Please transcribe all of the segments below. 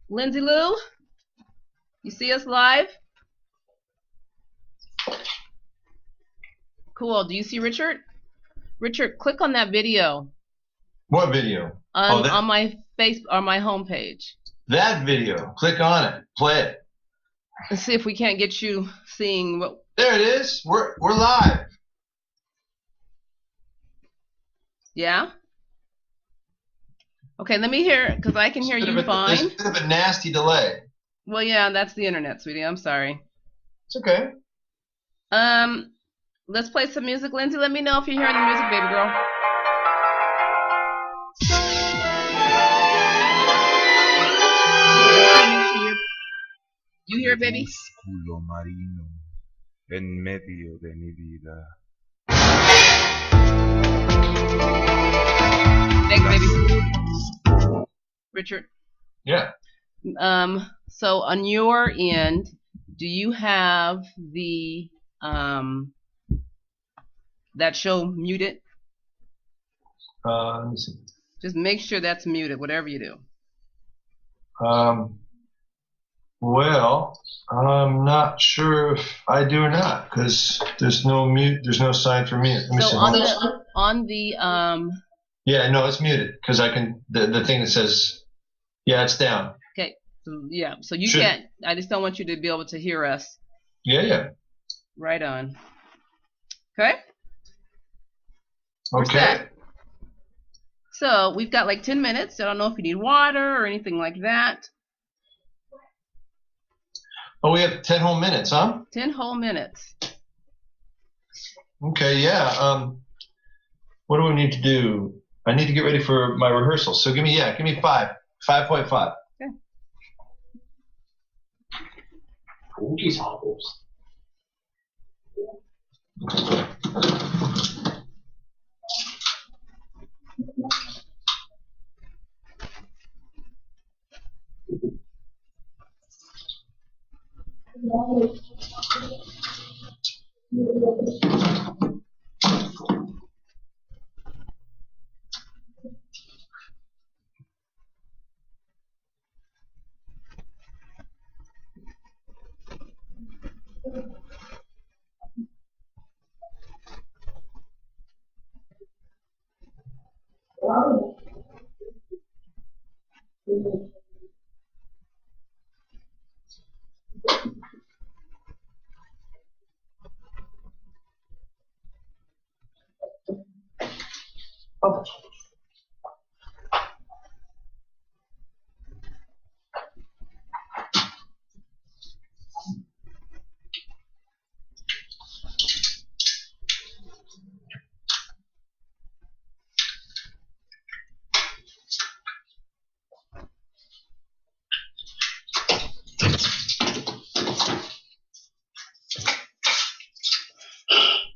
Lindsay Lou, you see us live? Cool. Do you see Richard? Richard, click on that video. What video? On my homepage. That video. Click on it. Play it. Let's see if we can't get you seeing what. There it is. We're live. Yeah. Okay, let me hear, because I can hear you fine. There's a bit of a nasty delay. Well, yeah, that's the internet, sweetie. I'm sorry. It's okay. Let's play some music. Lindsay, let me know if you're hearing the music, baby girl. You hear it, baby? Marino en medio de mi vida. Thanks, baby. Richard. Yeah. So on your end, do you have the that show muted? Let me see. Just make sure that's muted, whatever you do. Well, I'm not sure if I do or not, because there's no mute. There's no sign for mute. Let me so see. on the Yeah, no, it's muted because I can. The thing that says, yeah, it's down. Okay. So yeah. So you can't. I just don't want you to be able to hear us. Yeah. Right on. Okay. Okay. So we've got like 10 minutes. I don't know if you need water or anything like that. Oh, we have 10 whole minutes, huh? 10 whole minutes. Okay, yeah. What do we need to do? I need to get ready for my rehearsal. So give me 5. 5.5. Okay.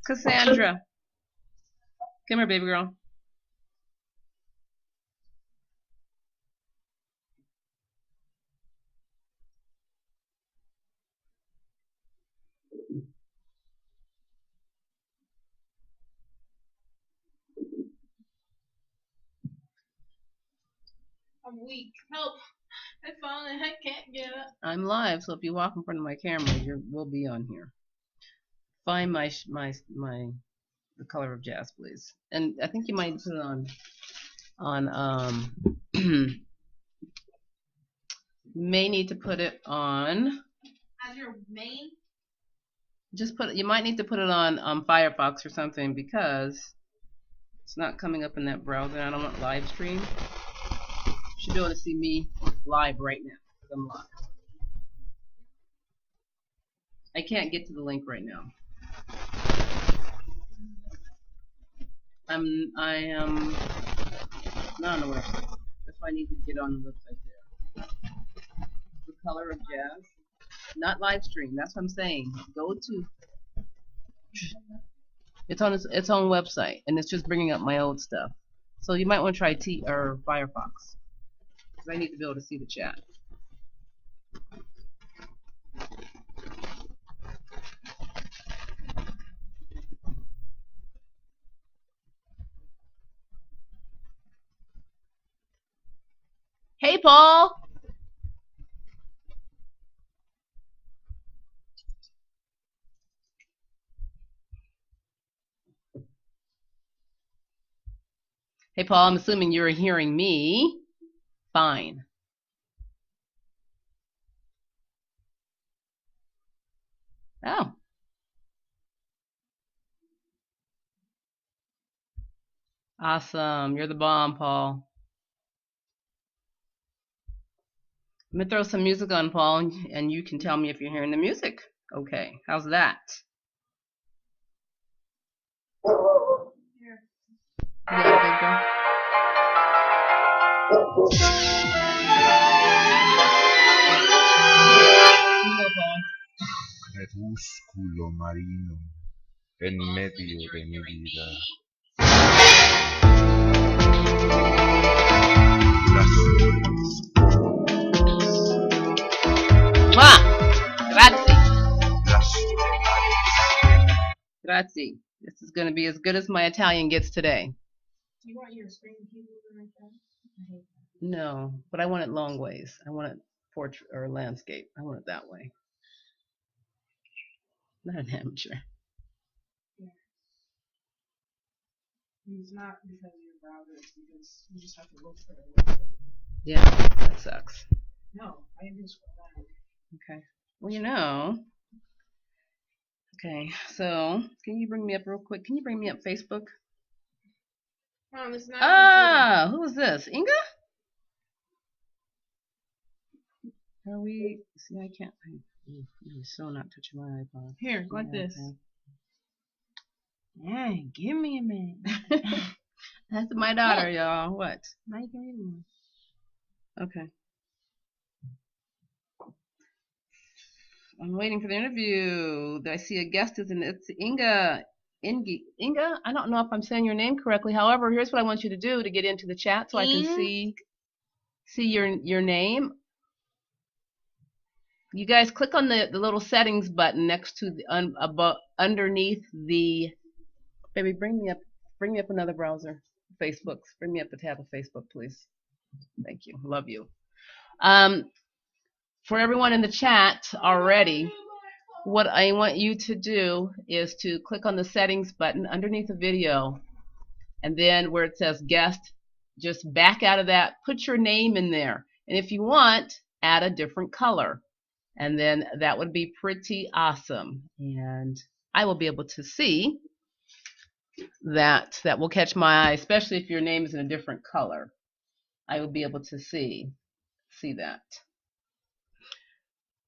Cassandra. Come here, baby girl. I'm weak. Help. I can't get up. I'm live, so if you walk in front of my camera, we'll be on here. Find my the color of jazz, please. And I think you might put it on may need to put it on. As your main? You might need to put it on Firefox or something because it's not coming up in that browser. I don't want live stream. You should be able to see me live right now because I'm live. I can't get to the link right now. I am not on the website. That's why I need to get on the website there. The color of jazz. Not live stream. That's what I'm saying. Go to. It's on its own website, and it's just bringing up my old stuff. So you might want to try Firefox, because I need to be able to see the chat. Hey, Paul. Hey, Paul, I'm assuming you're hearing me. Fine. Oh. Awesome. You're the bomb, Paul. I'm going to throw some music on, Paul, and you can tell me if you're hearing the music. Okay. How's that? Here. You got it, big girl? You go, Paul. Crepúsculo marino en medio de mi vida. Ah! Grazie. Grazie. This is going to be as good as my Italian gets today. Do you want your screen keyboard like that? I hate that. No, but I want it long ways. I want it portrait or landscape. I want it that way. Not an amateur. It's not because of your browser, it's because you just have to look for it. Yeah, that sucks. No, I can just scroll down. Okay. Well, you know. Okay, so can you bring me up real quick? Can you bring me up Facebook? Mom, it's not. Ah, who is this? Inga? Are we? See, I can't. You're so not touching my iPod. Here, like Yeah, this. okay. Hey, give me a minute. That's my daughter, y'all. What? Now you can read more. Okay. I'm waiting for the interview. I see a guest is in. It's Inga. Inga. I don't know if I'm saying your name correctly. However, here's what I want you to do to get into the chat so I can see your name. You guys click on the little settings button next to the underneath the. Baby, bring me up another browser. Facebook. Bring me up the tab of Facebook, please. Thank you. Love you. For everyone in the chat already, what I want you to do is to click on the settings button underneath the video, and then where it says guest, just back out of that, put your name in there, and if you want, add a different color, and then that would be pretty awesome, and I will be able to see that. That will catch my eye, especially if your name is in a different color. I will be able to see that.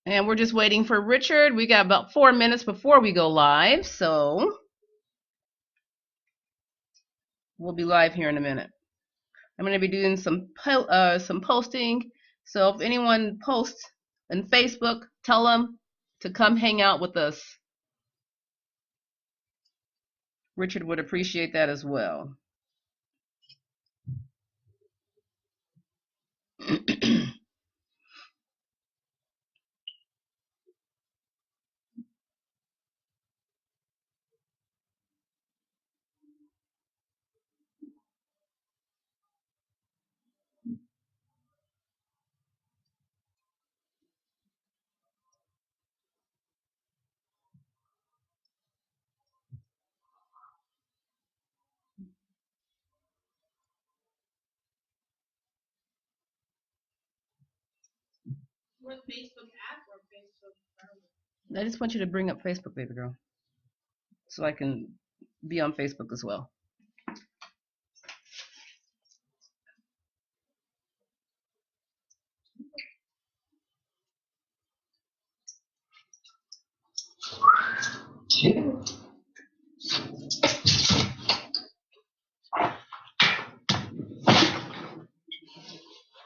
And we're just waiting for Richard. We got about 4 minutes before we go live, so we'll be live here in a minute. I'm going to be doing some posting. So if anyone posts on Facebook, tell them to come hang out with us. Richard would appreciate that as well. What Facebook app or Facebook browser? I just want you to bring up Facebook, baby girl, so I can be on Facebook as well.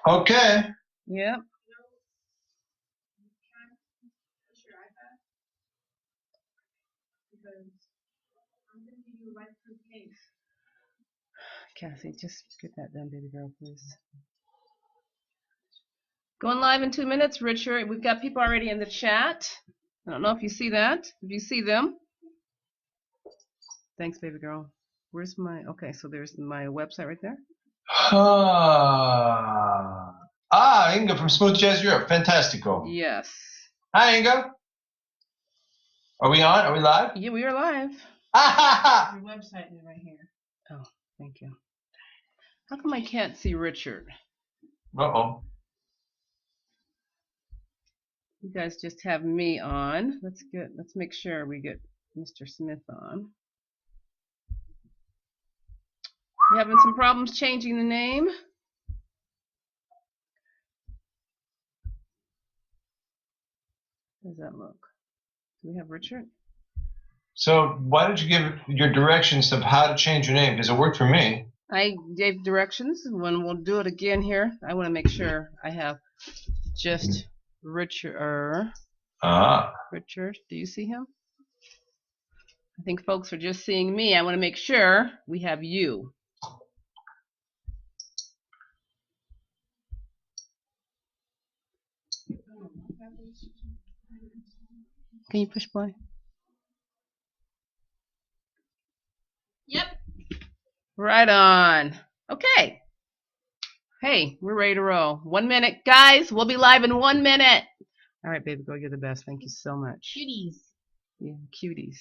Okay. Yep. What's your iPad? Because I'm going to give you a light-proof case. Cassie, just get that done, baby girl, please. Going live in 2 minutes, Richard. We've got people already in the chat. I don't know if you see that. If you see them. Thanks, baby girl. Where's my... Okay, so there's my website right there. Inga from Smooth Jazz Europe. Fantastico. Yes. Hi, Inga. Are we on? Are we live? Yeah, we are live. Ah, Your website is right here. Oh, thank you. How come I can't see Richard? Uh-oh. You guys just have me on. Let's make sure we get Mr. Smith on. You having some problems changing the name? How does that look? Do we have Richard? So why don't you give your directions of how to change your name? Because it worked for me. I gave directions. When we'll do it again here, I want to make sure I have just Richard. Richard, do you see him? I think folks are just seeing me. I want to make sure we have you. Can you push play? Yep. Right on. Okay. Hey, we're ready to roll. 1 minute. Guys, we'll be live in 1 minute. All right, baby, go. You're the best. Thank you so much. Cuties. Yeah, cuties.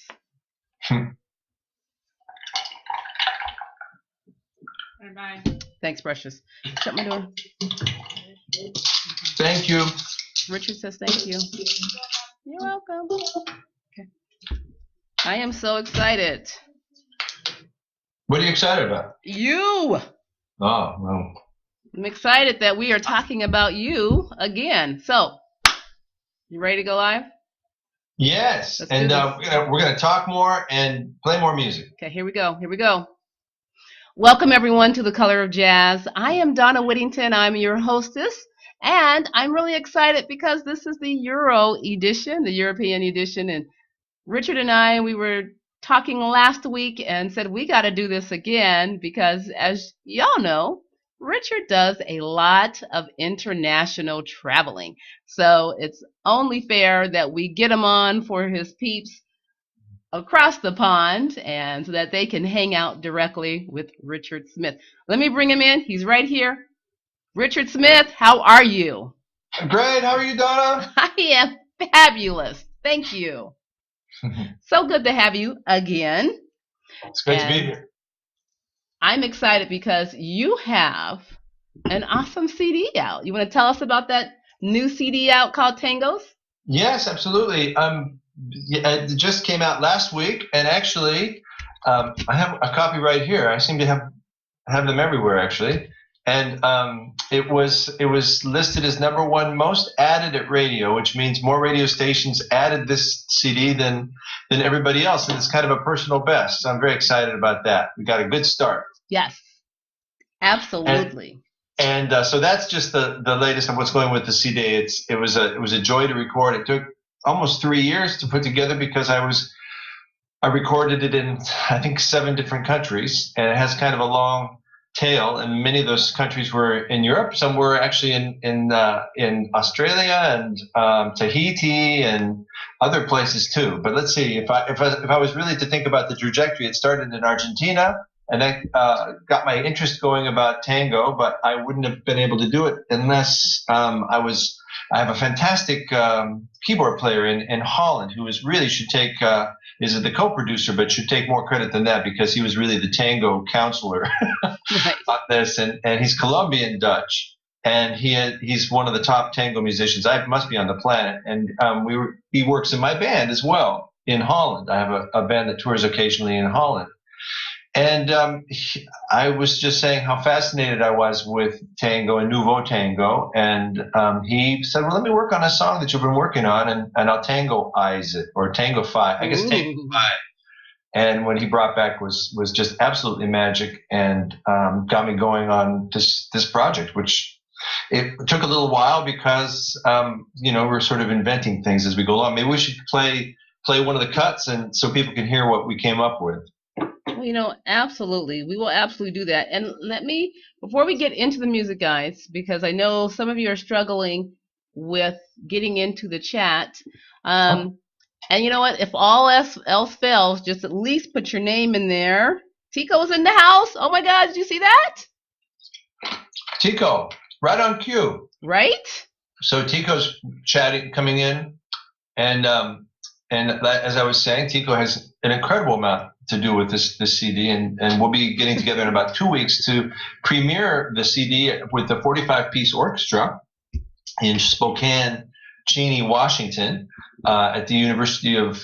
Bye. Thanks, precious. Shut my door. Thank you. Richard says thank you. You're welcome. Okay. I am so excited. What are you excited about? You. Oh, well. I'm excited that we are talking about you again. So, you ready to go live? Yes. Let's And do this. we're gonna talk more and play more music. Okay, here we go. Here we go. Welcome everyone to The Color of Jazz. I am Donna Whittington. I'm your hostess, and I'm really excited because this is the Euro edition, the European edition. And Richard and I, we were talking last week and said we got to do this again because, as y'all know, Richard does a lot of international traveling. So it's only fair that we get him on for his peeps across the pond, and so that they can hang out directly with Richard Smith. Let me bring him in. He's right here. Richard Smith, how are you? Great. How are you, Donna? I am fabulous. Thank you. So good to have you again. It's great to be here. I'm excited because you have an awesome CD out. You want to tell us about that new CD out called Tangos? Yes, absolutely. It just came out last week, and actually, I have a copy right here. I seem to have them everywhere, actually. And it was listed as #1 most added at radio, which means more radio stations added this CD than everybody else, and it's kind of a personal best. So I'm very excited about that. We got a good start. Yes, absolutely. And so that's just the latest of what's going with the CD. It was a joy to record. It took almost 3 years to put together because I recorded it in, I think, 7 different countries, and it has kind of a long tail, and many of those countries were in Europe. Some were actually in Australia and Tahiti and other places too. But let's see, if I was really to think about the trajectory, it started in Argentina, and that got my interest going about tango, but I wouldn't have been able to do it unless I have a fantastic keyboard player in Holland who should take is the co-producer, but should take more credit than that because he was really the tango counselor Right. on this, and he's Colombian Dutch, and he's one of the top tango musicians I must be on the planet, and he works in my band as well in Holland. I have a band that tours occasionally in Holland. And I was just saying how fascinated I was with tango and nouveau tango. And he said, well, let me work on a song that you've been working on, and I'll tangoize it, or tangoify. I guess tangoify. And what he brought back was just absolutely magic, and got me going on this project, which it took a little while because, we're sort of inventing things as we go along. Maybe we should play one of the cuts and so people can hear what we came up with. Well, absolutely. We will absolutely do that. And before we get into the music, guys, because I know some of you are struggling with getting into the chat. And you know what? If all else fails, just at least put your name in there. Tico's in the house. Oh, my God. Did you see that? Tico, right on cue. Right? So Tico's coming in. And as I was saying, Tico has an incredible amount to do with this CD, and we'll be getting together in about 2 weeks to premiere the CD with the 45-piece orchestra in Spokane, Cheney, Washington, at the University of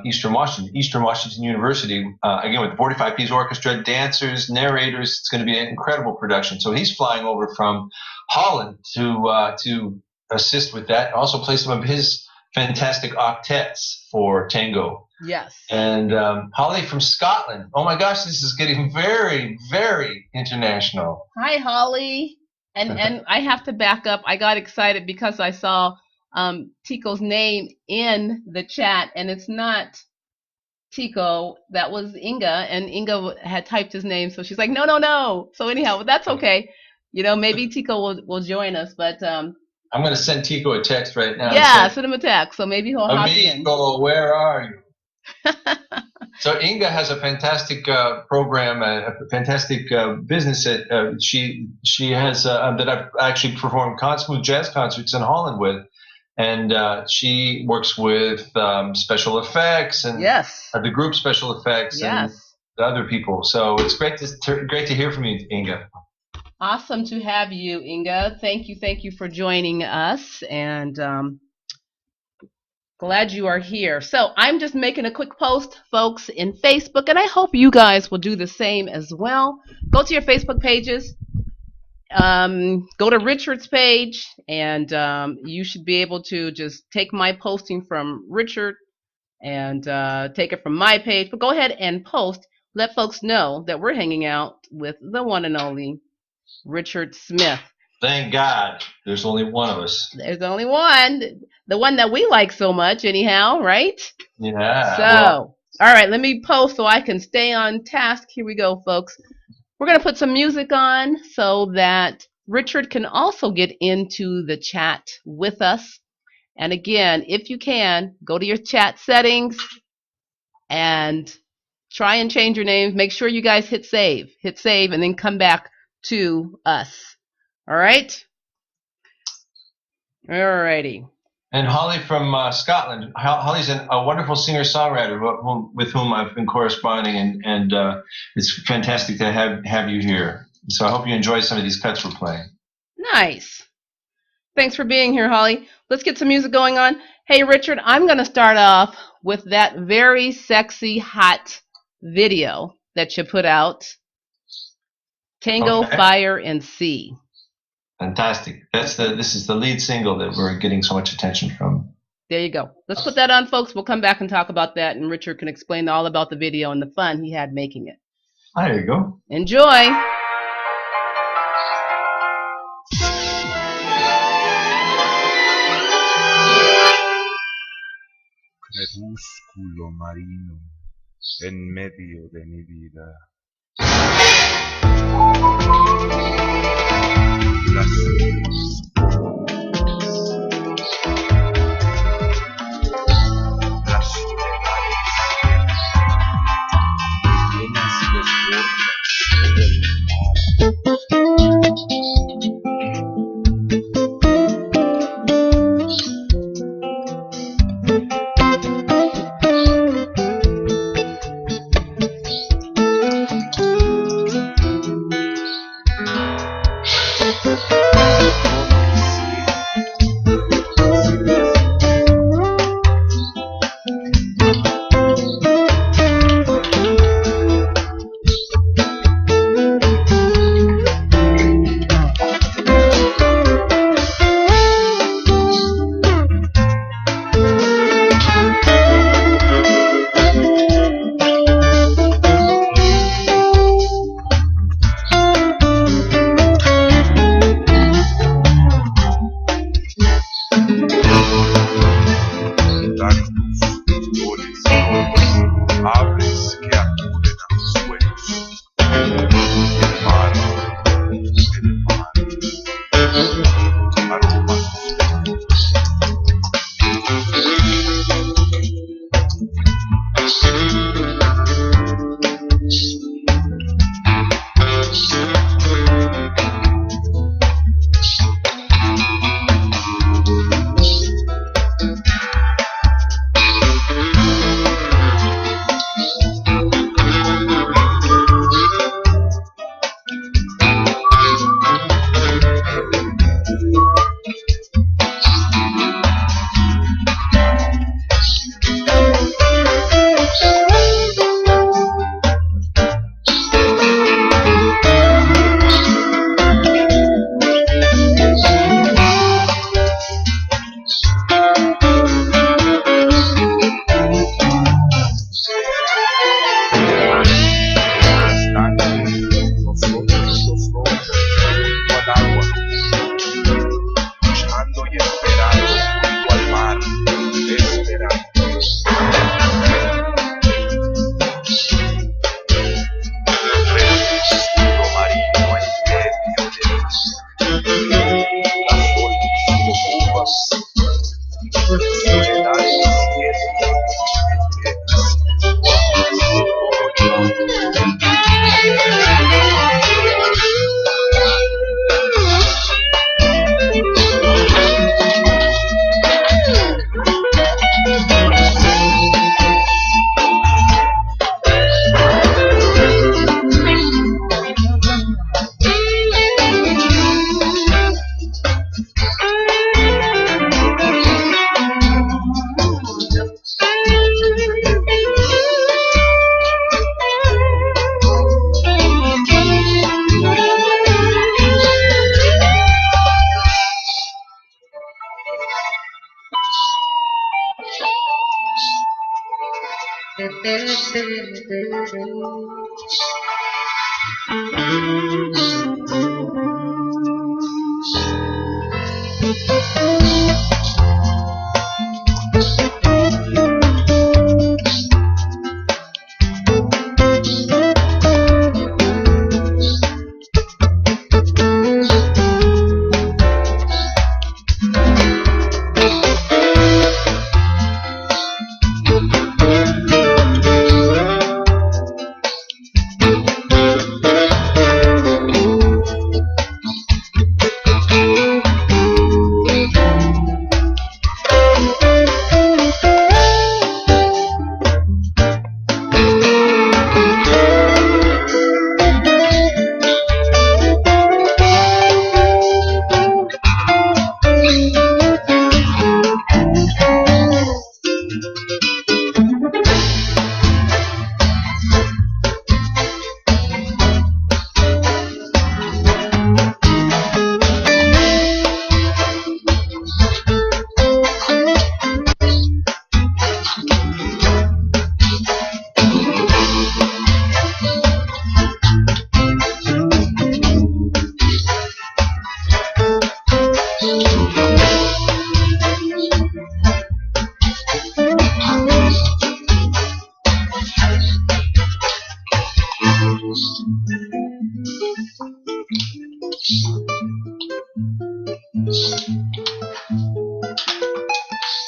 Eastern Washington University. Again, with the 45-piece orchestra, dancers, narrators. It's going to be an incredible production. So he's flying over from Holland to assist with that. Also play some of his fantastic octets for tango. Yes. And Holly from Scotland. Oh my gosh, this is getting very, very international. Hi, Holly. And I have to back up. I got excited because I saw Tico's name in the chat, and it's not Tico. That was Inga, and Inga had typed his name, so she's like, no. So anyhow, but that's okay. Maybe Tico will join us, but I'm going to send Tico a text right now. Yeah, send him a text, so maybe he'll hop in. Amigo, where are you? So Inga has a fantastic program, a fantastic business that she has that I've actually performed smooth jazz concerts in Holland with, and she works with special effects and the group special effects and the other people. So it's great to hear from you, Inga. Awesome to have you, Inga. Thank you for joining us, and glad you are here. So I'm just making a quick post, folks, in Facebook, and I hope you guys will do the same as well. Go to your Facebook pages. Go to Richard's page, and you should be able to just take my posting from Richard and take it from my page. But go ahead and post. Let folks know that we're hanging out with the one and only Richard Smith. Thank God there's only one of us. There's only one. The one that we like so much anyhow, right? Yeah. So, all right, let me post so I can stay on task. Here we go, folks. We're going to put some music on so that Richard can also get into the chat with us. And again, if you can, go to your chat settings and try and change your names. Make sure you guys hit save, and then come back to us. All right? All righty. And Holly from Scotland. Holly's a wonderful singer-songwriter with whom I've been corresponding, and it's fantastic to have you here. So I hope you enjoy some of these cuts we're playing. Nice. Thanks for being here, Holly. Let's get some music going on. Hey, Richard, I'm going to start off with that very sexy, hot video that you put out, Tango, Fire, and Sea. Fantastic. This is the lead single that we're getting so much attention from. There you go. Let's put that on, folks. We'll come back and talk about that, and Richard can explain all about the video and the fun he had making it. There you go. Enjoy. Crepúsculo marino en medio de mi vida. Las llenas desbordas del mar.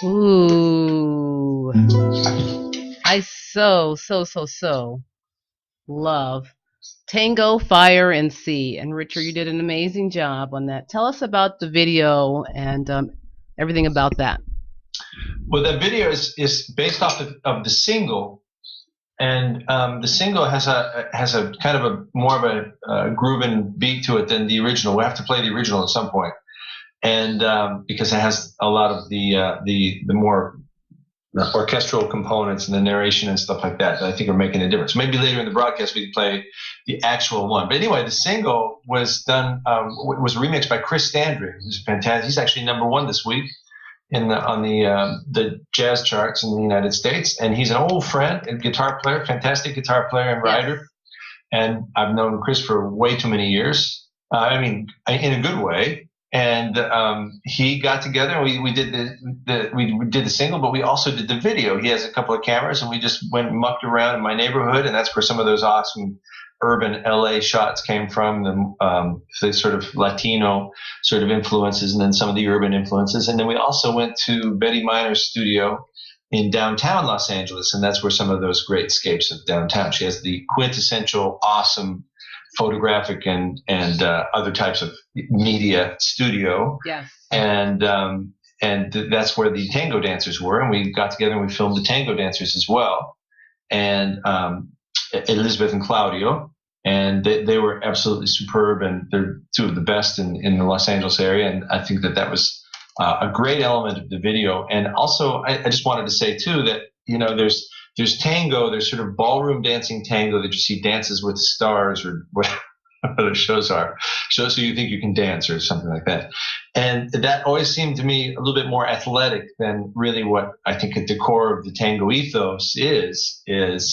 Ooh. I so love Tango, Fire, and Sea. And Richard, you did an amazing job on that. Tell us about the video and everything about that. Well, the video is based off of the single, and the single has a kind of a more of a grooving beat to it than the original. We have to play the original at some point, and because it has a lot of the more orchestral components and the narration and stuff like that I think are making a difference. Maybe later in the broadcast we can play the actual one. But anyway, the single was done was remixed by Chris Standry, who's fantastic. He's actually #1 this week on the jazz charts in the United States, and he's an old friend and guitar player, fantastic guitar player and writer. And I've known Chris for way too many years. I mean, in a good way. And he got together and we did the single, but we also did the video. He has a couple of cameras, and we just went and mucked around in my neighborhood, and that's where some of those awesome urban LA shots came from, the sort of Latino sort of influences, and then some of the urban influences. And then we also went to Betty Miner's studio in downtown Los Angeles, and that's where some of those great scapes of downtown. She has the quintessential awesome photographic and other types of media studio. Yes. And that's where the tango dancers were, and we got together and we filmed the tango dancers as well. And Elizabeth and Claudio, and they were absolutely superb, and they're two of the best in the Los Angeles area. And I think that was a great element of the video. And also, I just wanted to say too that, you know, there's tango, there's sort of ballroom dancing tango that you see Dances with Stars or whatever the shows are. Shows so you think you can dance or something like that. And that always seemed to me a little bit more athletic than really what I think at the core of the tango ethos is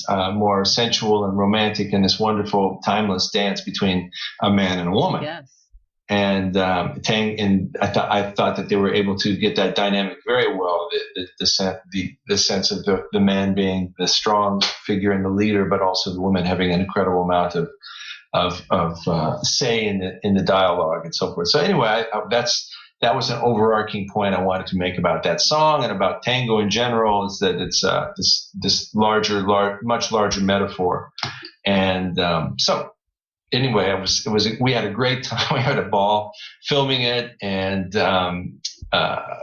more sensual and romantic, and this wonderful timeless dance between a man and a woman. Yes. And I thought that they were able to get that dynamic very well. The sense of the man being the strong figure and the leader, but also the woman having an incredible amount of say in the dialogue and so forth. So anyway, that was an overarching point I wanted to make about that song and about tango in general, is that it's this much larger metaphor. And so. Anyway, we had a great time. We had a ball filming it, and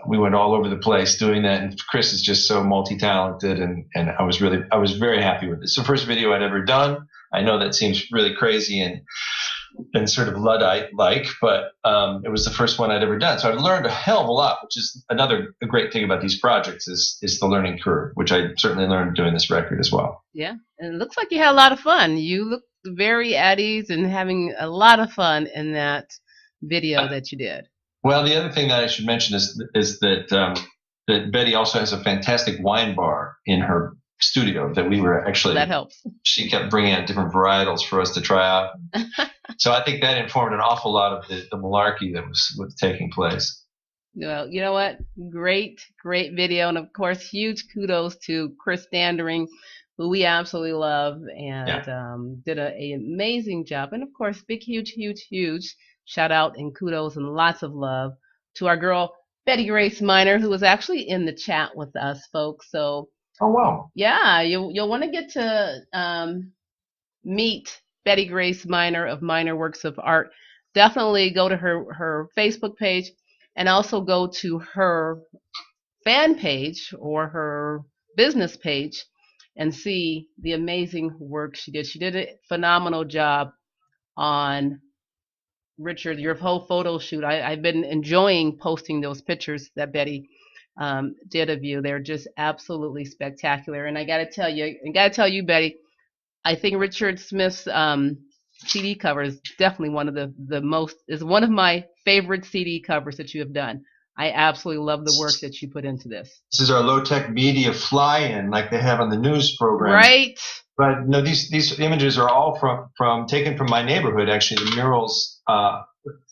we went all over the place doing that. And Chris is just so multi-talented, and I was very happy with it. It's the first video I'd ever done. I know that seems really crazy and sort of Luddite-like, but it was the first one I'd ever done. So I've learned a hell of a lot, which is another great thing about these projects is the learning curve, which I certainly learned doing this record as well. Yeah, and it looks like you had a lot of fun. You look very at ease and having a lot of fun in that video that you did. Well, the other thing that I should mention is that Betty also has a fantastic wine bar in her studio that we were actually. That helps. She kept bringing out different varietals for us to try out. So I think that informed an awful lot of the malarkey that was taking place. Well, you know what? Great video. And of course, huge kudos to Chris Dandering, who we absolutely love and did an amazing job. And of course, big, huge shout out and kudos and lots of love to our girl, Betty Grace Minor, who was actually in the chat with us, folks. So, oh, wow. Yeah, you'll want to get to meet Betty Grace Minor of Minor Works of Art. Definitely go to her Facebook page and also go to her fan page or her business page and see the amazing work she did. She did a phenomenal job on Richard, your whole photo shoot. I've been enjoying posting those pictures that Betty did of you. They're just absolutely spectacular. And I got to tell you, Betty, I think Richard Smith's CD cover is definitely one of my favorite CD covers that you have done. I absolutely love the work that you put into this. This is our low-tech media fly-in, like they have on the news program. Right. But no, these images are all taken from my neighborhood. Actually, the murals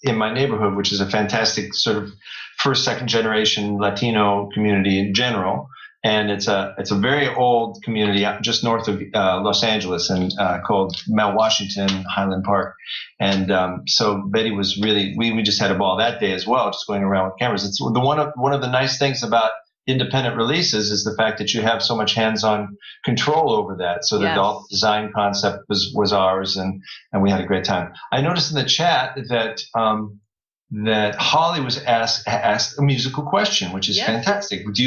in my neighborhood, which is a fantastic sort of first, second generation Latino community in general. And it's a very old community just north of Los Angeles and called Mount Washington, Highland Park. And so Betty was really, we just had a ball that day as well, just going around with cameras. It's one of the nice things about independent releases is the fact that you have so much hands-on control over that. So the adult design concept was ours, and we had a great time. I noticed in the chat that that Holly was asked a musical question, which is fantastic. What do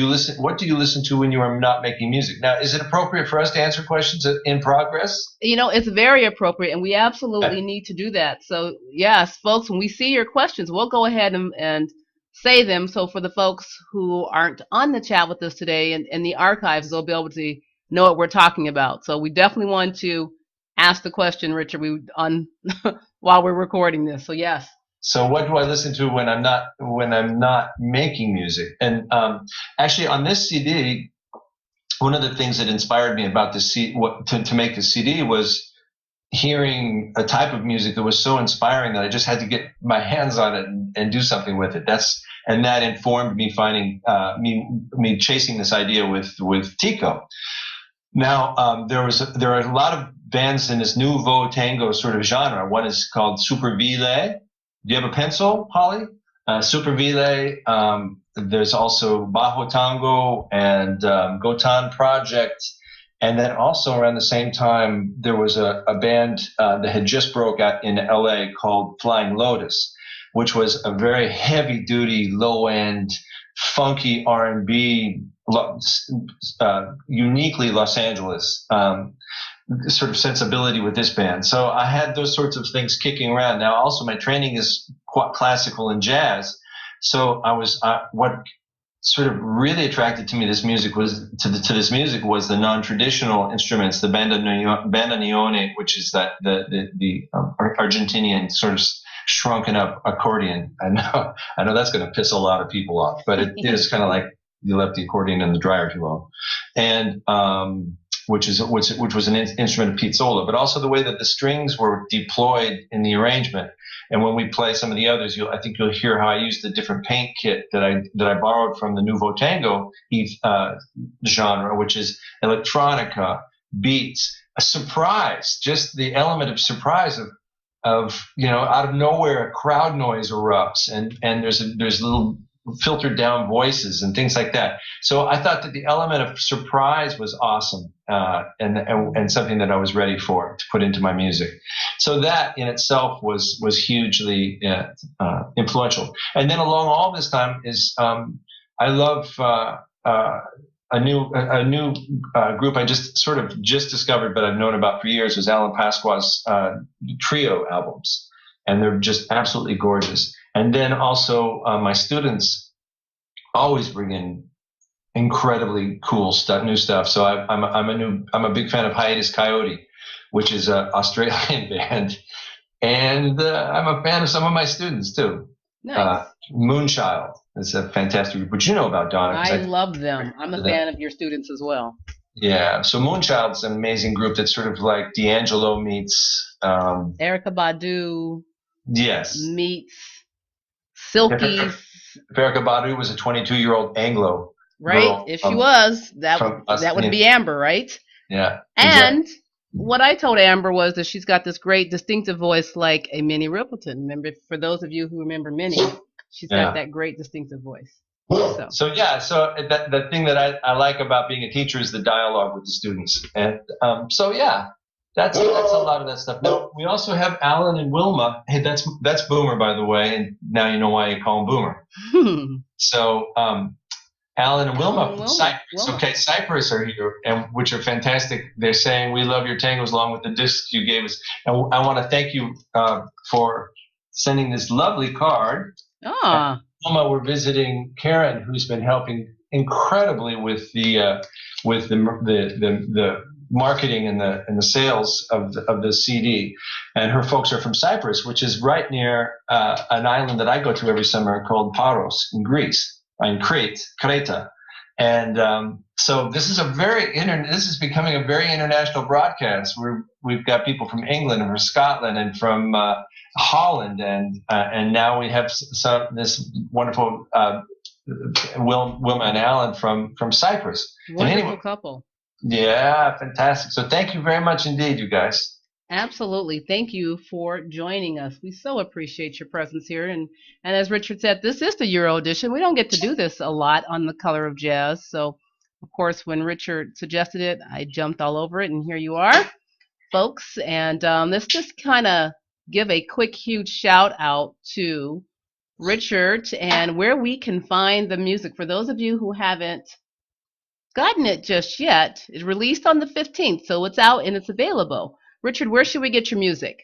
you listen to when you are not making music? Now, is it appropriate for us to answer questions in progress? You know, it's very appropriate, and we absolutely need to do that. So, yes, folks, when we see your questions, we'll go ahead and say them. So for the folks who aren't on the chat with us today and in the archives, they'll be able to know what we're talking about. So we definitely want to ask the question, Richard, while we're recording this. So, yes. So what do I listen to when I'm not making music? And actually, on this CD, one of the things that inspired me about this to make the CD was hearing a type of music that was so inspiring that I just had to get my hands on it and do something with it. And that informed me finding me chasing this idea with Tico. Now there are a lot of bands in this nouveau tango sort of genre. One is called Superville. Do you have a pencil, Holly? Superville. There's also Bajo Tango and Gotan Project. And then also around the same time, there was a band that had just broke out in LA called Flying Lotus, which was a very heavy-duty, low-end, funky R&B, uniquely Los Angeles sort of sensibility with this band. So I had those sorts of things kicking around. Now, also my training is quite classical and jazz. So what sort of really attracted to me to this music was the non-traditional instruments, the bandoneone, which is the Argentinian sort of shrunken up accordion. I know that's going to piss a lot of people off, but it is kind of like you left the accordion in the dryer too long, and which was an instrument of Piazzolla, but also the way that the strings were deployed in the arrangement. And when we play some of the others, I think you'll hear how I used the different paint kit that I borrowed from the nouveau tango genre, which is electronica, beats, a surprise, just the element of surprise of out of nowhere a crowd noise erupts, and there's little filtered down voices and things like that. So I thought that the element of surprise was awesome, and something that I was ready to put into my music. So that in itself was hugely influential. And then along all this time is I love a new group I just discovered, but I've known about for years, was Alan Pasqua's trio albums, and they're just absolutely gorgeous. And then also my students always bring in incredibly cool stuff, new stuff. So I'm a big fan of Hiatus Coyote, which is an Australian band, and I'm a fan of some of my students too. Nice. Moonchild is a fantastic group, which you know about, Donna. I love them. I'm a fan of your students as well. Yeah. So Moonchild's an amazing group that's sort of like D'Angelo meets. Erica Badu Yes. meets Silky, Erica Badu was a 22-year-old Anglo right? girl. If she was, from that would be Amber, right? Yeah. And what I told Amber was that she's got this great distinctive voice like a Minnie Riperton. Remember, for those of you who remember Minnie, she's got that great distinctive voice. So the thing that I like about being a teacher is the dialogue with the students. And that's a lot of that stuff. Now, we also have Alan and Wilma. Hey, that's Boomer, by the way, and now you know why you call him Boomer. So Alan and Wilma from Cyprus. Okay, Cyprus are here, and which are fantastic. They're saying we love your tangos along with the discs you gave us, and I want to thank you for sending this lovely card. Wilma, we're visiting Karen, who's been helping incredibly with the marketing and the sales of the CD, and her folks are from Cyprus, which is right near an island that I go to every summer called Paros in Greece. In Crete, and so this is becoming a very international broadcast. We've got people from England and from Scotland and from Holland, and now we have this wonderful Wilma and Alan from Cyprus. Wonderful couple. Yeah, fantastic. So thank you very much indeed, you guys. Absolutely. Thank you for joining us. We so appreciate your presence here. And as Richard said, this is the Euro edition. We don't get to do this a lot on The Color of Jazz. So, of course, when Richard suggested it, I jumped all over it. And here you are, folks. And let's just kind of give a quick, huge shout out to Richard and where we can find the music. For those of you who haven't gotten it just yet, it's released on the 15th. So it's out and it's available. Richard, where should we get your music?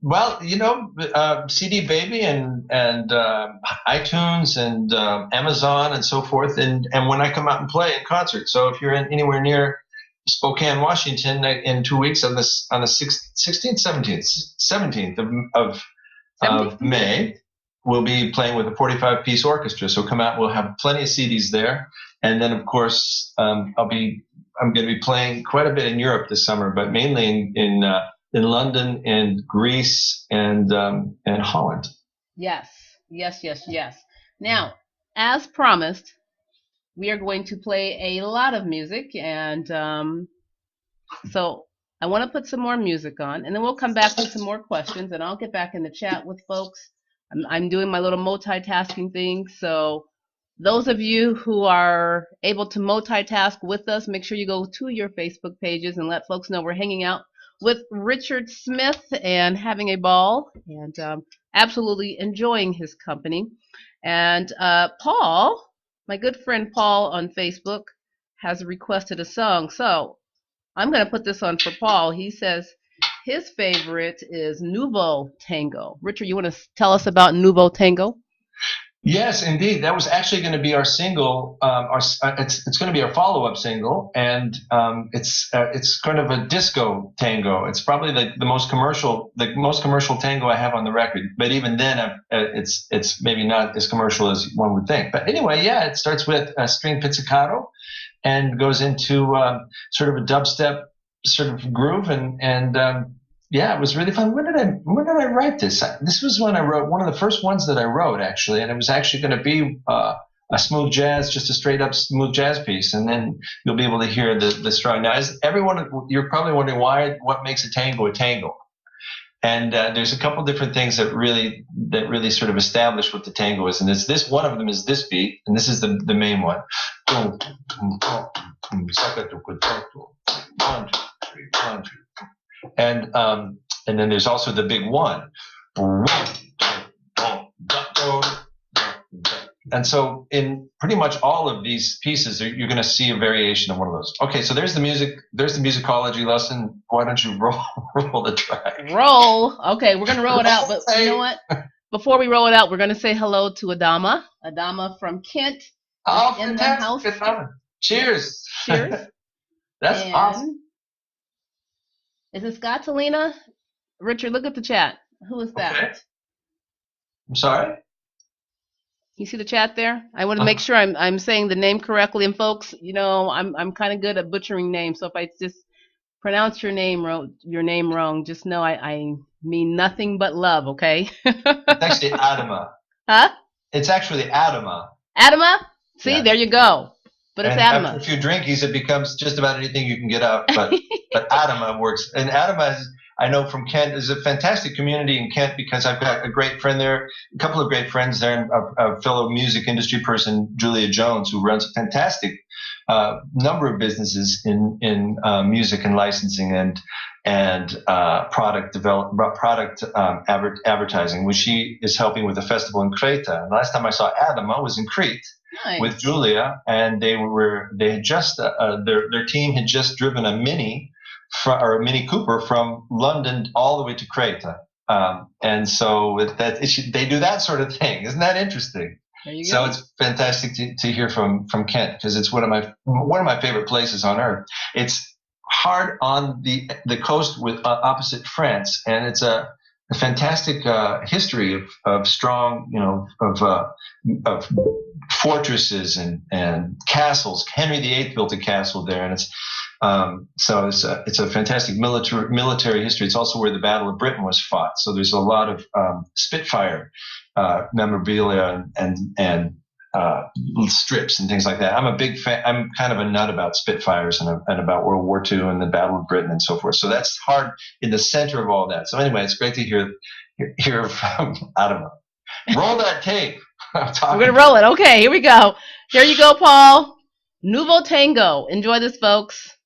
Well, CD Baby and iTunes and Amazon and so forth, and when I come out and play in concert. So if you're anywhere near Spokane, Washington, in 2 weeks on the 16th, 17th of May, we'll be playing with a 45-piece orchestra. So come out. We'll have plenty of CDs there, and then of course I'm going to be playing quite a bit in Europe this summer, but mainly in London and Greece and Holland. Yes. Now, as promised, we are going to play a lot of music, and so I want to put some more music on, and then we'll come back with some more questions, and I'll get back in the chat with folks. I'm doing my little multitasking thing, so those of you who are able to multitask with us, make sure you go to your Facebook pages and let folks know we're hanging out with Richard Smith and having a ball and absolutely enjoying his company. And Paul, my good friend Paul on Facebook, has requested a song. So I'm going to put this on for Paul. He says his favorite is Nouveau Tango. Richard, you want to tell us about Nouveau Tango? Yes, indeed. That was actually going to be our single. It's going to be our follow-up single, and it's kind of a disco tango. It's probably the most commercial tango I have on the record. But even then, it's maybe not as commercial as one would think. But anyway, yeah, it starts with a string pizzicato and goes into sort of a dubstep sort of groove, and yeah, it was really fun. When did I write this? This was when I wrote one of the first ones that I wrote, actually, and it was actually going to be a smooth jazz, just a straight up smooth jazz piece, and then you'll be able to hear the strung. Now, you're probably wondering what makes a tango, and there's a couple different things that really sort of establish what the tango is, and this one of them is this beat, and this is the main one. 1, 2, 3, 1, 2. And then there's also the big one. And so in pretty much all of these pieces, you're going to see a variation of one of those. Okay, so there's the music. There's the musicology lesson. Why don't you roll the track? Roll. Okay, we're going to roll it out. But you know what? Before we roll it out, we're going to say hello to Adama. Adama from Kent. In the house. Cheers. Cheers. That's awesome. Is it Scott Talina? Richard, look at the chat. Who is that? Okay. I'm sorry? You see the chat there? I want to make sure I'm saying the name correctly. And folks, you know, I'm kind of good at butchering names. So if I just pronounce your name wrong, just know I mean nothing but love. Okay? It's actually Adama. Huh? It's actually Adama. Adama? See, Yeah. there you go. But it's Adama. After a few drinkies, it becomes just about anything you can get out. But Adama works. And Adama is, I know from Kent, is a fantastic community in Kent because I've got a great friend there, a couple of great friends there, and a fellow music industry person, Julia Jones, who runs a fantastic number of businesses in music and licensing and product advertising, which she is helping with a festival in Creta. And last time I saw Adama was in Crete. Nice. With Julia, and they had just their team had just driven a Mini Cooper from London all the way to Creta, and so they do that sort of thing. Isn't that interesting? So it's fantastic to hear from Kent, because it's one of my favorite places on earth. It's hard on the coast with opposite France, and it's a fantastic history of strong, of fortresses and castles. Henry VIII built a castle there, and it's a fantastic military history. It's also where the Battle of Britain was fought. So there's a lot of Spitfire memorabilia and strips and things like that. I'm a big fan. I'm kind of a nut about Spitfires and about World War II and the Battle of Britain and so forth. So that's hard in the center of all that. So anyway, it's great to hear from Adama. Roll that tape. We're going to roll it. Okay, here we go. There you go, Paul. Nouveau Tango. Enjoy this, folks.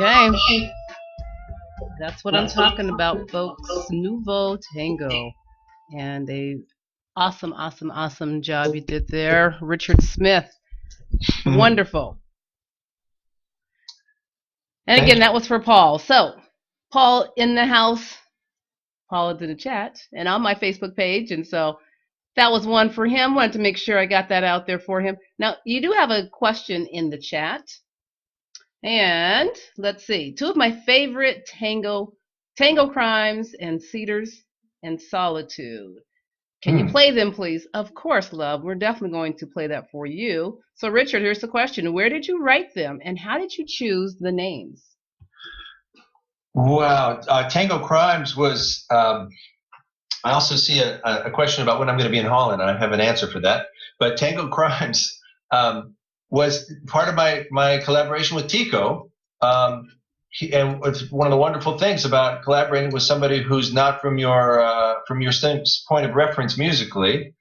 Okay. That's what I'm talking about, folks. Nouveau Tango. And a awesome job you did there. Richard Smith. Wonderful. And again, that was for Paul. So, Paul in the house, Paul is in the chat, and on my Facebook page. And so that was one for him. Wanted to make sure I got that out there for him. Now, you do have a question in the chat. And let's see. Two of my favorite tango crimes and Cedars and Solitude. Can you play them, please? Of course, love. We're definitely going to play that for you. So, Richard, here's the question. Where did you write them, and how did you choose the names? Wow. Tango Crimes was, I also see a question about when I'm going to be in Holland, and I have an answer for that. But Tango Crimes was part of my collaboration with Tico. And it's one of the wonderful things about collaborating with somebody who's not from your point of reference musically.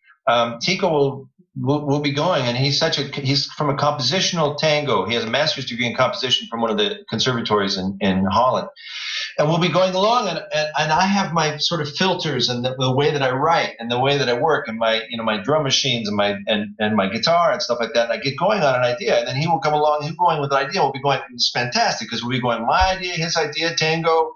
Tico will be going, and he's from a compositional tango. He has a master's degree in composition from one of the conservatories in Holland. And we'll be going along, and I have my sort of filters and the way that I write and the way that I work and my drum machines and my guitar and stuff like that. And I get going on an idea, and then he will come along. He'll go going with an idea. We'll be going. It's fantastic because we'll be going my idea, his idea, tango,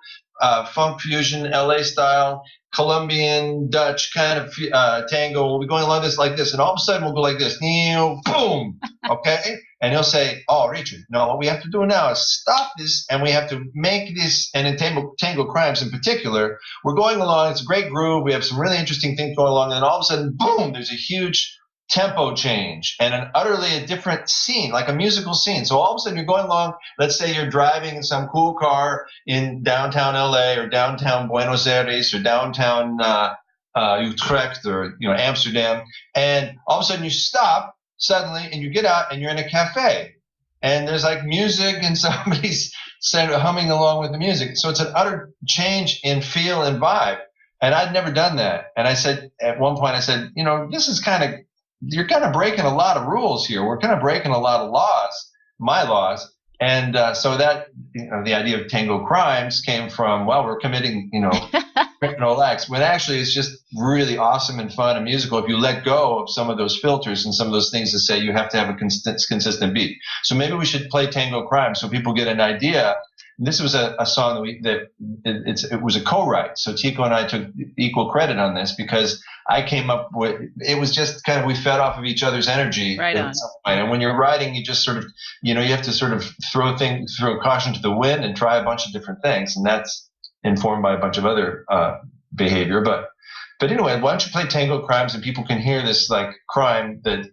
funk fusion, LA style, Colombian, Dutch kind of tango. We'll be going along this like this, and all of a sudden we'll go like this. Boom. Okay. And he'll say, "Oh, Richard, no, what we have to do now is stop this, and we have to make this." And in Tango Crimes in particular, we're going along. It's a great groove. We have some really interesting things going along. And then all of a sudden, boom, there's a huge tempo change and a different scene, like a musical scene. So all of a sudden you're going along. Let's say you're driving in some cool car in downtown LA or downtown Buenos Aires or downtown Utrecht or Amsterdam, and all of a sudden you stop suddenly and you get out and you're in a cafe and there's like music and somebody's humming along with the music. So it's an utter change in feel and vibe. And I'd never done that. And I said, at one point, this is you're kind of breaking a lot of rules here. We're kind of breaking a lot of laws, my laws. And so that, the idea of Tango Crimes came from, well, we're committing, criminal acts, when actually it's just really awesome and fun and musical if you let go of some of those filters and some of those things that say you have to have a consistent beat. So maybe we should play Tango Crimes so people get an idea. This was a song it was a co-write. So Tico and I took equal credit on this because I came up with it. Was just kind of we fed off of each other's energy. Right on. And when you're writing, you just sort of you have to sort of throw caution to the wind and try a bunch of different things, and that's informed by a bunch of other behavior. But anyway, why don't you play Tango Crimes and people can hear this like crime that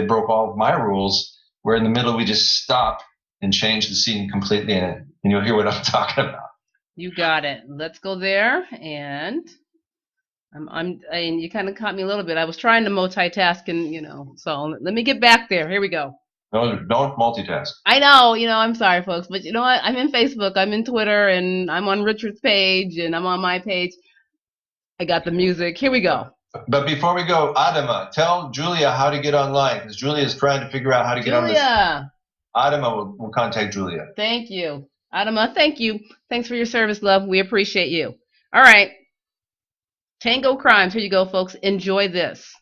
broke all of my rules. Where in the middle we just stop and change the scene completely in it. And you'll hear what I'm talking about. You got it. Let's go there. And you kind of caught me a little bit. I was trying to multitask and, so let me get back there. Here we go. No, don't multitask. I know, I'm sorry, folks. But you know what? I'm in Facebook, I'm in Twitter, and I'm on Richard's page, and I'm on my page. I got the music. Here we go. But before we go, Adama, tell Julia how to get online, because Julia is trying to figure out how to get on this. Adama will contact Julia. Thank you. Adama, thank you. Thanks for your service, love. We appreciate you. All right. Tango Crimes. Here you go, folks. Enjoy this.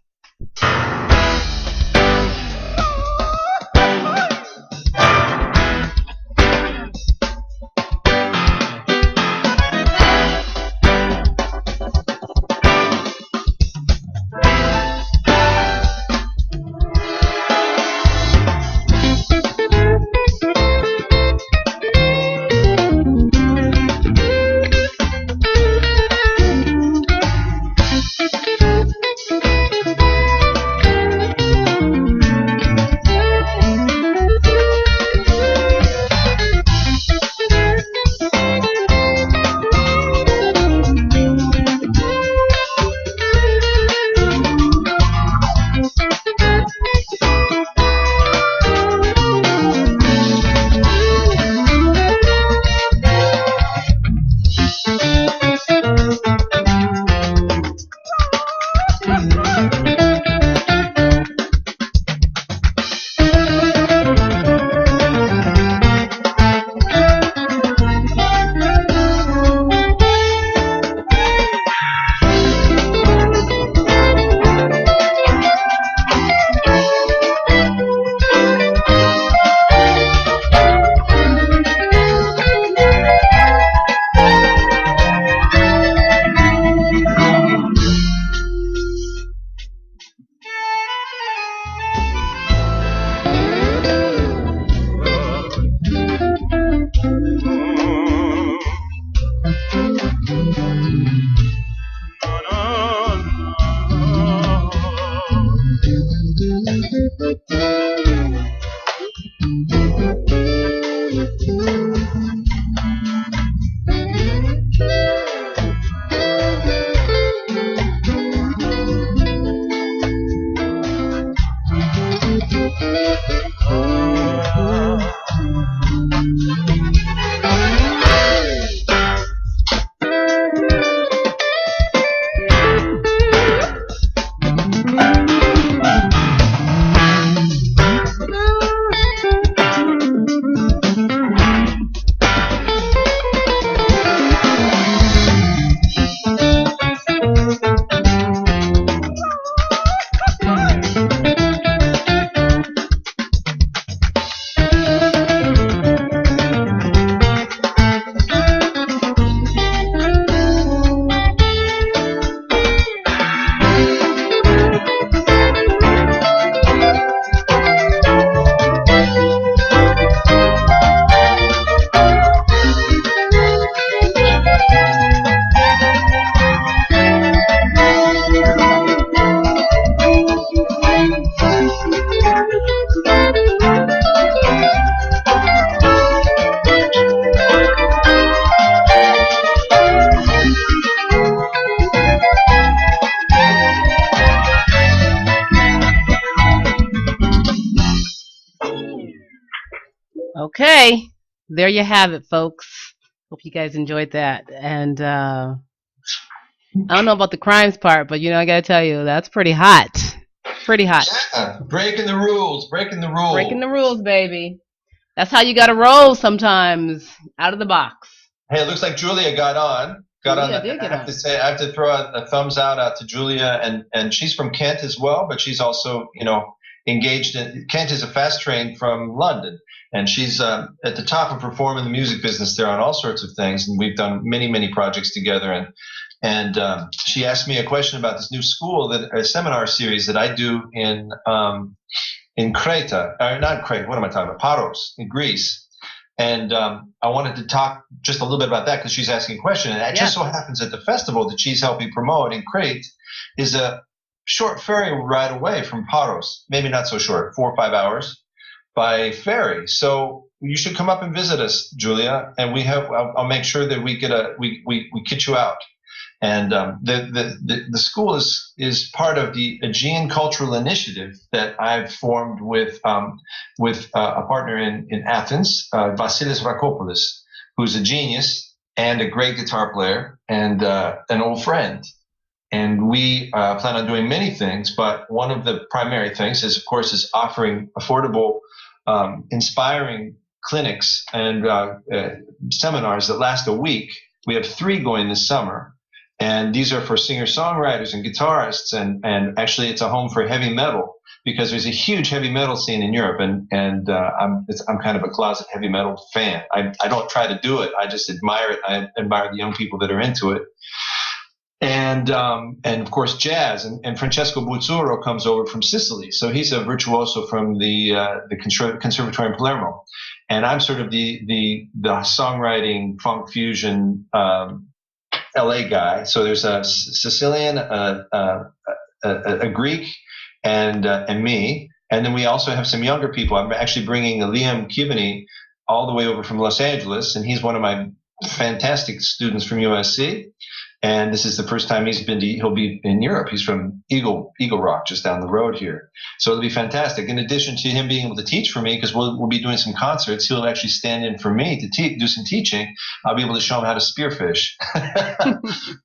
Okay, there you have it, folks. Hope you guys enjoyed that. And I don't know about the crimes part, but I gotta tell you, that's pretty hot. Pretty hot. Yeah, breaking the rules, breaking the rules. Breaking the rules, baby. That's how you gotta roll sometimes. Out of the box. Hey, it looks like Julia got on. Julia did get I have on. to say, I have to throw a thumbs out to Julia, and she's from Kent as well, but she's also, engaged in. Kent is a fast train from London, and she's at the top of performing the music business there on all sorts of things, and we've done many, many projects together. And she asked me a question about this new school, a seminar series that I do in Creta, not Creta. What am I talking about? Paros in Greece. And I wanted to talk just a little bit about that because she's asking a question. And it just so happens that the festival that she's helping promote in Crete is a short ferry ride away from Paros. Maybe not so short, 4 or 5 hours by ferry. So you should come up and visit us, Julia. And I'll make sure that we kit you out. And the school is part of the Aegean Cultural Initiative that I've formed with a partner in Athens, Vasilis Rakopoulos, who's a genius and a great guitar player and an old friend. And we plan on doing many things, but one of the primary things is offering affordable, inspiring clinics and seminars that last a week. We have 3 going this summer. And these are for singer-songwriters and guitarists, and actually it's a home for heavy metal because there's a huge heavy metal scene in Europe, and I'm kind of a closet heavy metal fan. I don't try to do it. I just admire it. I admire the young people that are into it. And of course jazz, and Francesco Buzzuro comes over from Sicily, so he's a virtuoso from the Conservatory in Palermo, and I'm sort of the songwriting funk fusion LA guy. So there's a Sicilian, a Greek, and me. And then we also have some younger people. I'm actually bringing Liam Kivany all the way over from Los Angeles, and he's one of my fantastic students from USC. And this is the first time he'll be in Europe. He's from Eagle Rock, just down the road here. So it'll be fantastic. In addition to him being able to teach for me, because we'll be doing some concerts, he'll actually stand in for me to do some teaching. I'll be able to show him how to spearfish.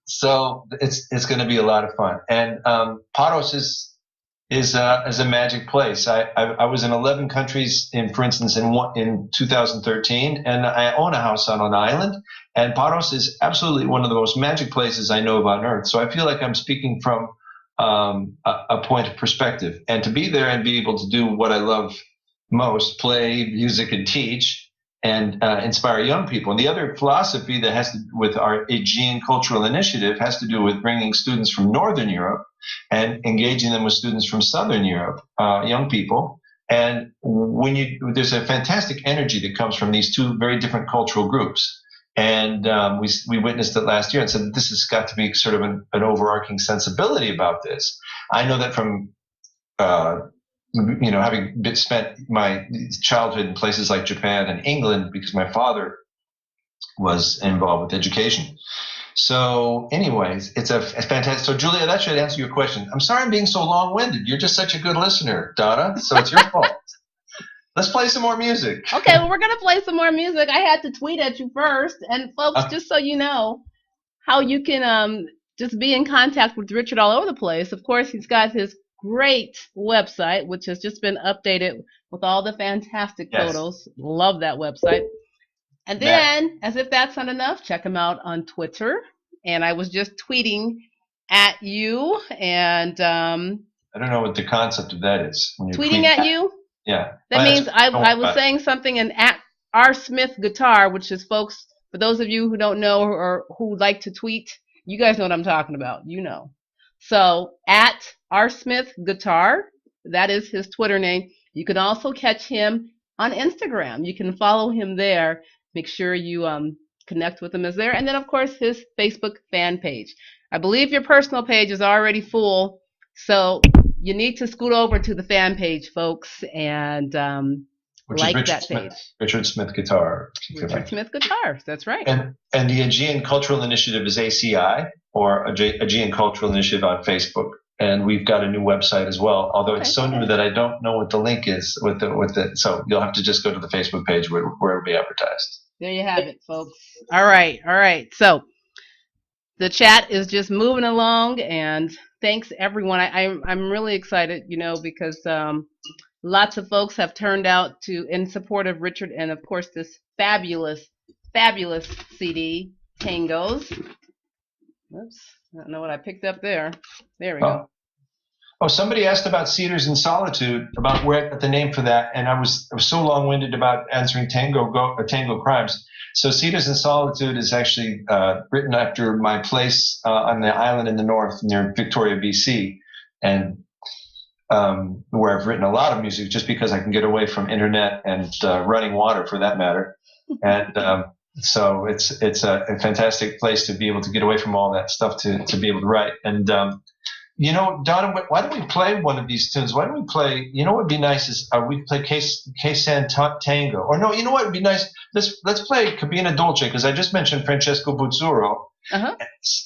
So it's going to be a lot of fun. And Paros is a magic place. I was in 11 countries, for instance, in 2013, and I own a house on an island. And Paros is absolutely one of the most magic places I know of on earth. So I feel like I'm speaking from a point of perspective. And to be there and be able to do what I love most, play music and teach, and inspire young people. And the other philosophy that has to do with our Aegean Cultural Initiative has to do with bringing students from Northern Europe and engaging them with students from Southern Europe, young people. And there's a fantastic energy that comes from these 2 very different cultural groups. And we witnessed it last year and said, this has got to be sort of an overarching sensibility about this. I know that from, having spent my childhood in places like Japan and England, because my father was involved with education. So anyways, it's fantastic. So Julia, that should answer your question. I'm sorry I'm being so long-winded. You're just such a good listener, Donna. So it's your fault. Let's play some more music. Okay, well, we're going to play some more music. I had to tweet at you first. And folks, just so you know how you can just be in contact with Richard all over the place. Of course, he's got his great website, which has just been updated with all the fantastic photos. Love that website. And then, as if that's not enough, check him out on Twitter. And I was just tweeting at you. And I don't know what the concept of that is. Tweeting at you? Yeah. That means I was saying something in at R. Smith Guitar, which is, folks, for those of you who don't know or who like to tweet, you guys know what I'm talking about. You know. So at R. Smith Guitar, that is his Twitter name. You can also catch him on Instagram. You can follow him there. Make sure you connect with him as there. And then, of course, his Facebook fan page. I believe your personal page is already full. So you need to scoot over to the fan page, folks, and like that page. Richard Smith Guitar. Richard Smith Guitar. That's right. And the Aegean Cultural Initiative is ACI, or Aegean Cultural Initiative on Facebook. and we've got a new website as well. Although it's so new that I don't know what the link is with the. So you'll have to just go to the Facebook page where it'll be advertised. There you have it, folks. All right. So the chat is just moving along, and thanks everyone. I'm really excited, because lots of folks have turned out in support of Richard, and of course this fabulous CD, Tangos. Oops, I don't know what I picked up there. There we go. Oh, somebody asked about Cedars in Solitude, about where I got the name for that, and I was so long-winded about answering Tango Crimes. So Cedars in Solitude is actually written after my place on the island in the north near Victoria, BC, and where I've written a lot of music just because I can get away from internet and running water, for that matter. And so it's a fantastic place to be able to get away from all that stuff to be able to write. And Donna, why don't we play one of these tunes? Why don't we play? What would be nice is we play K-San Tango. Or no, what would be nice? Let's play Cabina Dolce, because I just mentioned Francesco Buzzuro. Uh-huh.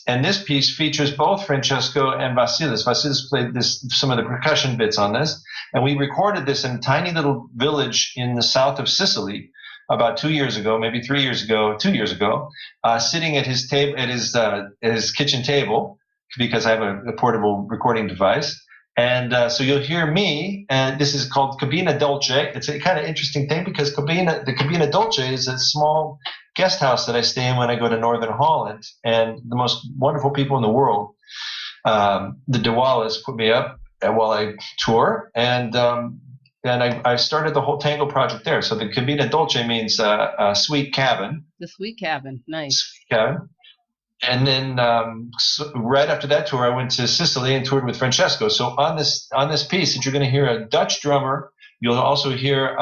And this piece features both Francesco and Vasilis. Vasilis played some of the percussion bits on this, and we recorded this in a tiny little village in the south of Sicily about 2 years ago, maybe 3 years ago, 2 years ago, sitting at his table, at his kitchen table, because I have a portable recording device. And so you'll hear me, and this is called Cabina Dolce. It's a kind of interesting thing because the Cabina Dolce is a small guest house that I stay in when I go to Northern Holland. And the most wonderful people in the world, the Diwalas, put me up while I tour. And I started the whole tango project there. So the Cabina Dolce means a sweet cabin. The sweet cabin, nice. Sweet cabin. And then right after that tour, I went to Sicily and toured with Francesco. So on this piece, that you're going to hear a Dutch drummer, you'll also hear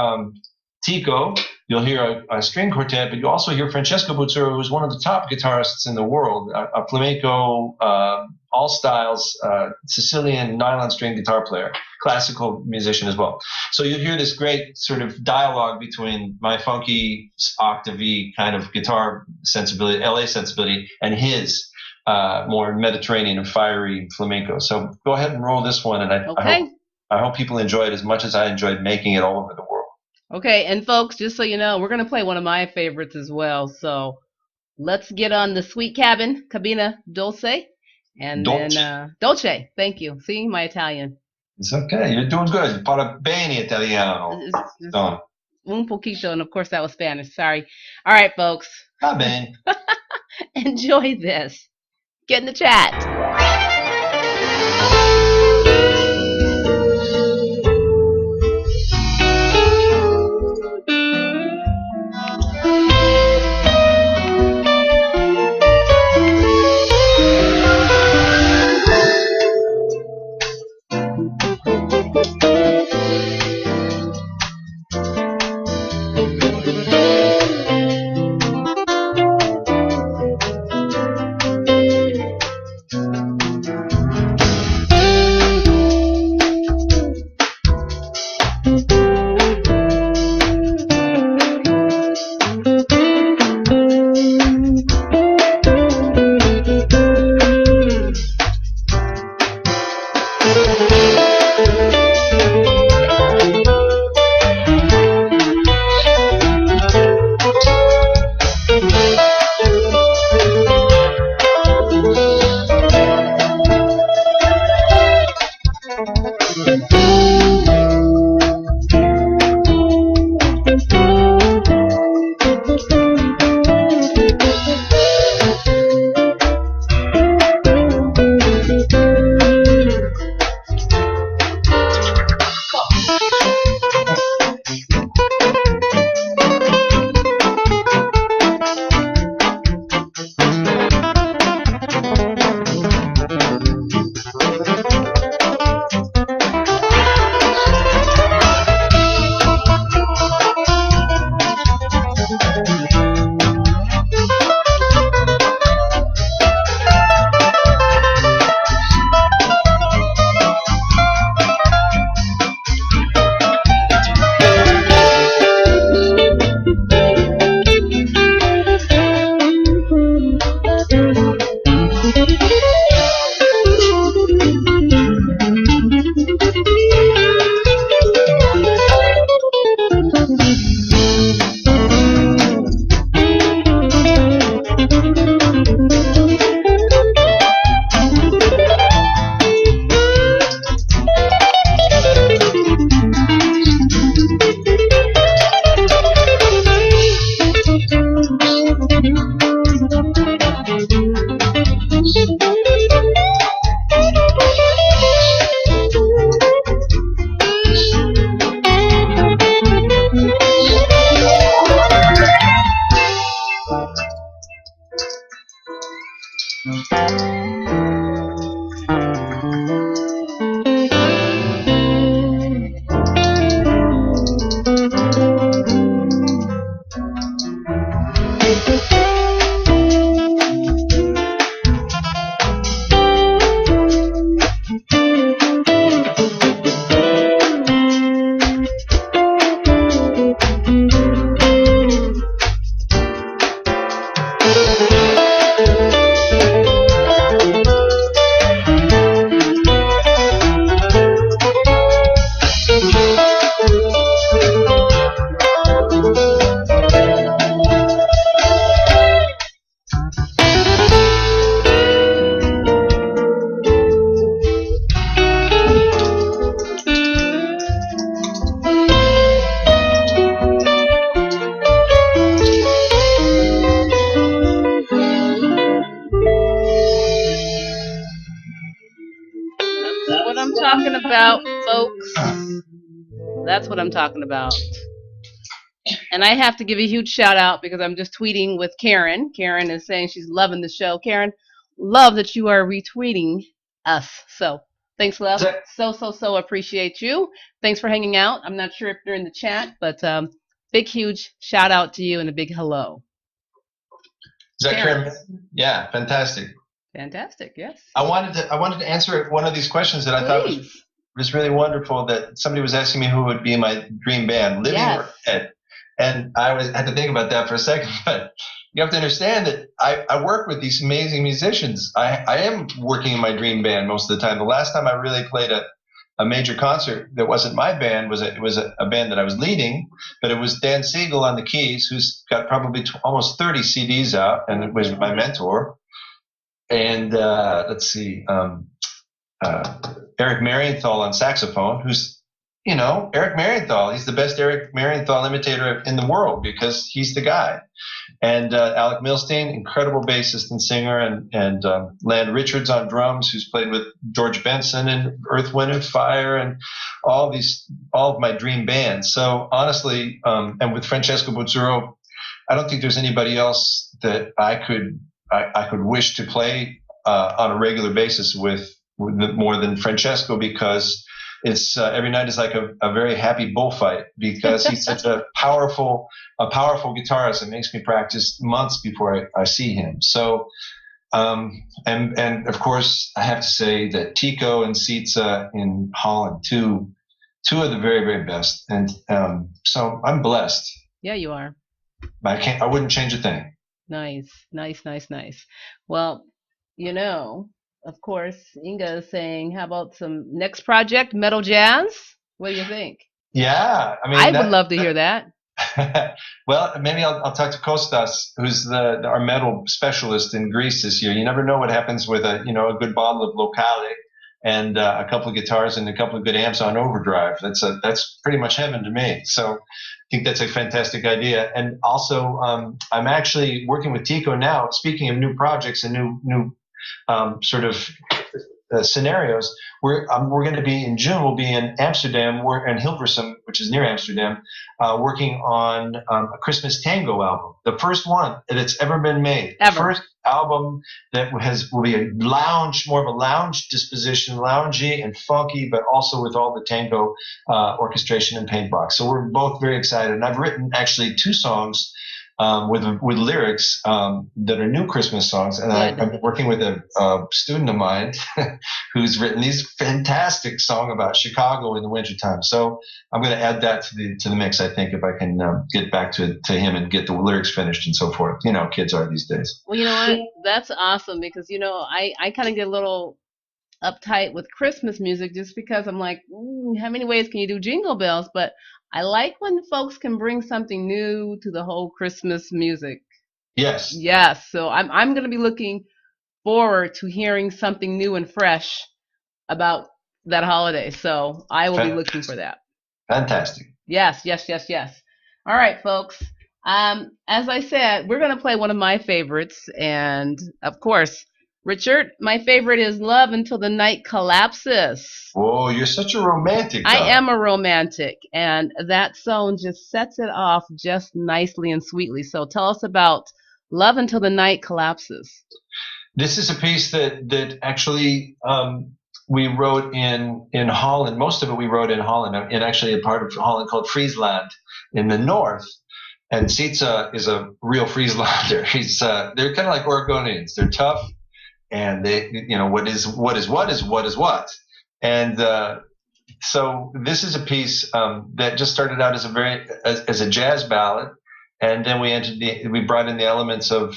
Tico, you'll hear a string quartet, but you'll also hear Francesco Buzzuro, who's one of the top guitarists in the world, a flamenco, all styles, Sicilian nylon string guitar player, classical musician as well. So you'll hear this great sort of dialogue between my funky octave-y kind of guitar sensibility, LA sensibility, and his more Mediterranean and fiery flamenco. So go ahead and roll this one, and I hope people enjoy it as much as I enjoyed making it all over the world. Okay, and folks, just so you know, we're going to play one of my favorites as well. So let's get on the sweet cabin, Cabina Dolce, and then Dolce. Thank you. See, my Italian. It's okay. You're doing good. Parla bene Italiano. Un poquito, and of course that was Spanish. Sorry. All right, folks. Va bene. Enjoy this. Get in the chat. I'm talking about, folks. That's what I'm talking about. And I have to give a huge shout out because I'm just tweeting with Karen. Karen is saying she's loving the show. Karen, love that you are retweeting us. So thanks, love. So appreciate you. Thanks for hanging out. I'm not sure if you're in the chat, but big, huge shout out to you and a big hello. Is that Karen? Yeah, fantastic. Fantastic, yes. I wanted to answer one of these questions that I thought was really wonderful, that somebody was asking me who would be my dream band, living or dead. And I had to think about that for a second, but you have to understand that I work with these amazing musicians. I am working in my dream band most of the time. The last time I really played a major concert that wasn't my band was a band that I was leading, but it was Dan Siegel on the keys, who's got probably almost 30 CDs out, and it was my mentor. And let's see, Eric Marienthal on saxophone, who's, Eric Marienthal. He's the best Eric Marienthal imitator in the world because he's the guy. And Alec Milstein, incredible bassist and singer, and Land Richards on drums, who's played with George Benson and Earth, Wind and Fire, and all of my dream bands. So honestly, and with Francesco Buzzuro, I don't think there's anybody else that I could wish to play on a regular basis with more than Francesco, because it's every night is like a very happy bullfight, because he's such a powerful guitarist. It makes me practice months before I see him. So, and of course I have to say that Tico and Sitza in Holland, two of the very, very best. And so I'm blessed. Yeah, you are. I wouldn't change a thing. Nice. Well, of course, Inga is saying, how about some next project, metal jazz? What do you think? Yeah, I would love to hear that. Well, maybe I'll talk to Kostas, who's our metal specialist in Greece this year. You never know what happens with a good bottle of Locale and a couple of guitars and a couple of good amps on overdrive. That's pretty much heaven to me. So I think that's a fantastic idea. And also, I'm actually working with Tico now. Speaking of new projects and new sort of scenarios, we're going to be in June. We'll be in Amsterdam, in Hilversum, which is near Amsterdam, working on a Christmas tango album, the first one that's ever been made. Ever. The first album that will be more of a lounge disposition, loungy and funky, but also with all the tango orchestration and paint box. So we're both very excited. And I've written actually 2 songs with lyrics that are new Christmas songs, and I'm working with a student of mine who's written these fantastic song about Chicago in the wintertime. So I'm going to add that to the mix, I think, if I can get back to him and get the lyrics finished and so forth. Kids are these days. Well, you know what? That's awesome, because I kind of get a little uptight with Christmas music just because I'm like, how many ways can you do Jingle Bells? But I like when folks can bring something new to the whole Christmas music. Yes. So I'm going to be looking forward to hearing something new and fresh about that holiday. So I will be looking for that. Fantastic. Yes. All right, folks. As I said, we're going to play one of my favorites. And of course, Richard, my favorite is Love Until the Night Collapses. Oh, you're such a romantic. I am a romantic, and that song just sets it off just nicely and sweetly. So tell us about Love Until the Night Collapses. This is a piece that actually we wrote in Holland. Most of it we wrote in Holland, in actually a part of Holland called Friesland in the north. And Sitza is a real Frieslander. They're kind of like Oregonians. They're tough. And they, what is what. And so this is a piece that just started out as a jazz ballad, and then we brought in the elements of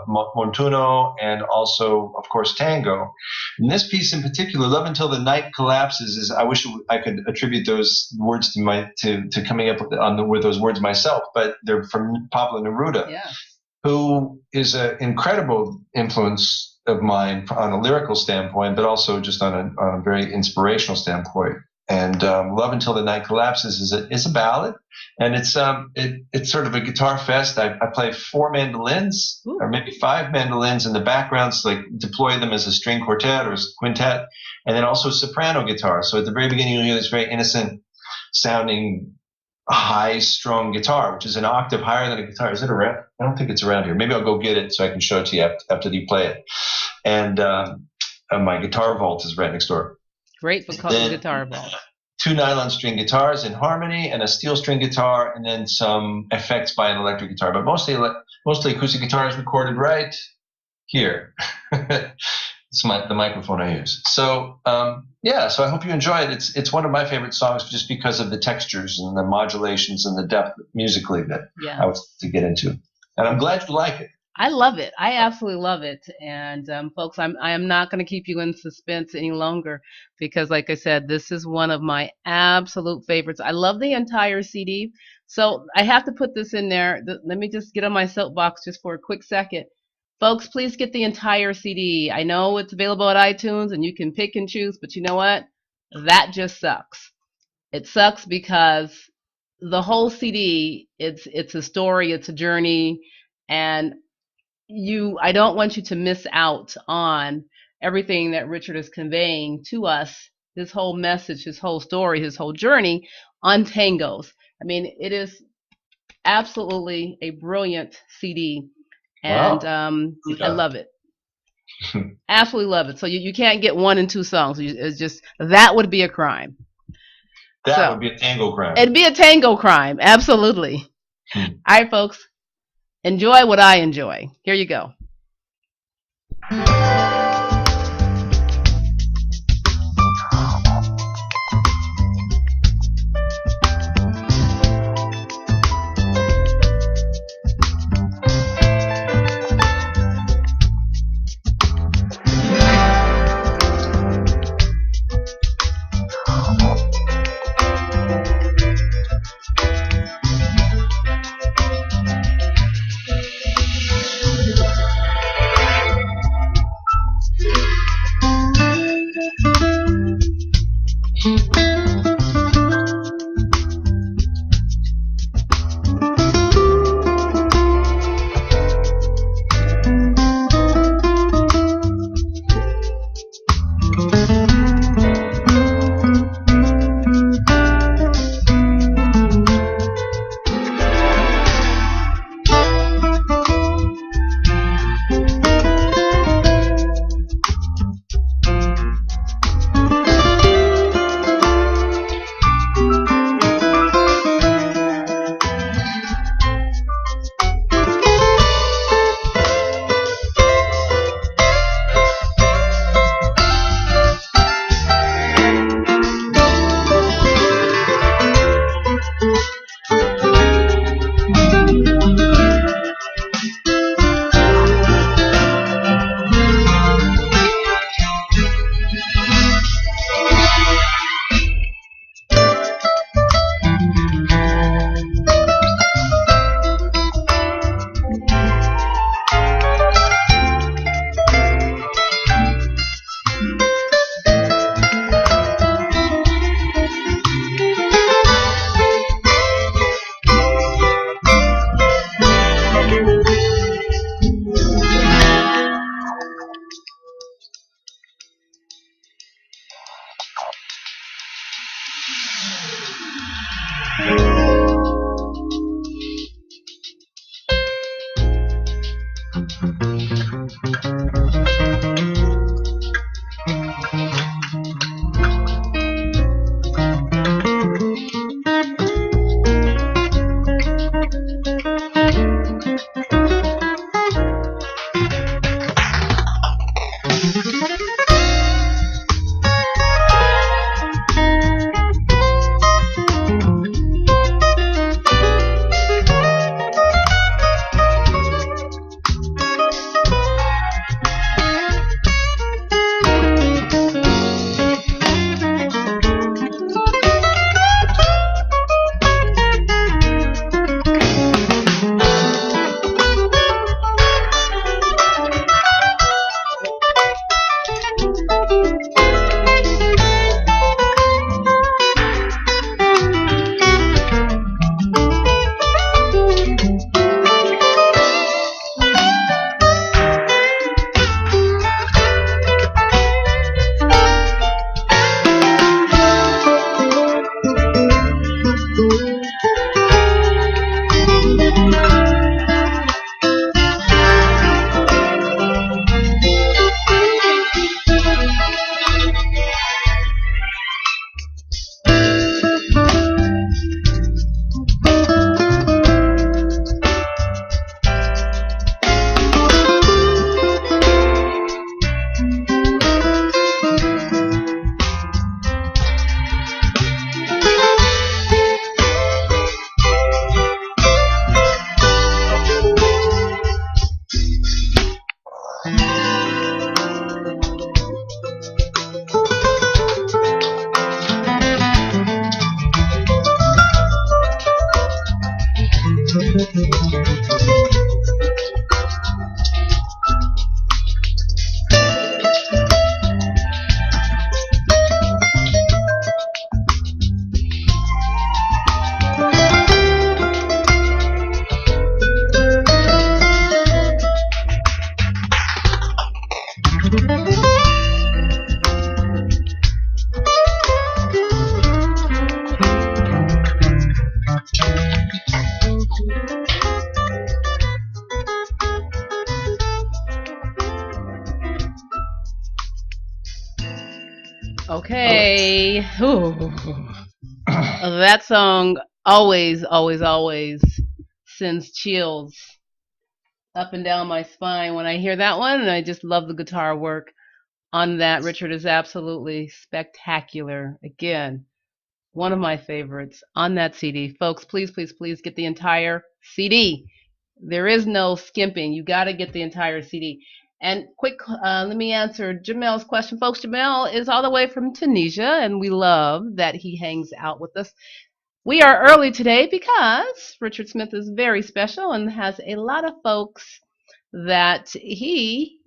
montuno and also, of course, tango. And this piece in particular, "Love Until the Night Collapses," is, I wish I could attribute those words to coming up with those words myself, but they're from Pablo Neruda, who is an incredible influence of mine on a lyrical standpoint, but also just on a very inspirational standpoint. And Love Until the Night Collapses is a ballad, and it's sort of a guitar fest. I play 4 mandolins, Ooh. or maybe 5 mandolins in the background, so like deploy them as a string quartet or a quintet, and then also soprano guitar. So at the very beginning, you'll hear this very innocent sounding high strung guitar, which is an octave higher than a guitar. Is it around? I don't think it's around here. Maybe I'll go get it so I can show it to you after you play it. And my guitar vault is right next door. Great for calling guitar vault. 2 nylon string guitars in harmony, and a steel string guitar, and then some effects by an electric guitar. But mostly acoustic guitar is recorded right here. It's the microphone I use. So so I hope you enjoy it. It's one of my favorite songs just because of the textures and the modulations and the depth musically that I was to get into. And I'm glad you like it. I love it. I absolutely love it. And folks, I am not going to keep you in suspense any longer because, like I said, this is one of my absolute favorites. I love the entire CD. So I have to put this in there. Let me just get on my soapbox just for a quick second. Folks, please get the entire CD. I know it's available at iTunes and you can pick and choose, but you know what? That just sucks. It sucks because the whole CD, it's a story, it's a journey, and I don't want you to miss out on everything that Richard is conveying to us, his whole message, his whole story, his whole journey on tangos. I mean, it is absolutely a brilliant CD, and I love it. Absolutely love it. So you can't get 1 and 2 songs. It's just, that would be a crime. That would be a tango crime. It'd be a tango crime, absolutely. All right, folks. Enjoy what I enjoy. Here you go. Okay. Ooh. That song always, always, always sends chills up and down my spine when I hear that one, and I just love the guitar work on that. Richard is absolutely spectacular. Again, one of my favorites on that CD. Folks, please, please, please get the entire CD. There is no skimping. You got to get the entire CD. And quick, let me answer Jamel's question. Folks, Jamel is all the way from Tunisia, and we love that he hangs out with us. We are early today because Richard Smith is very special and has a lot of folks that he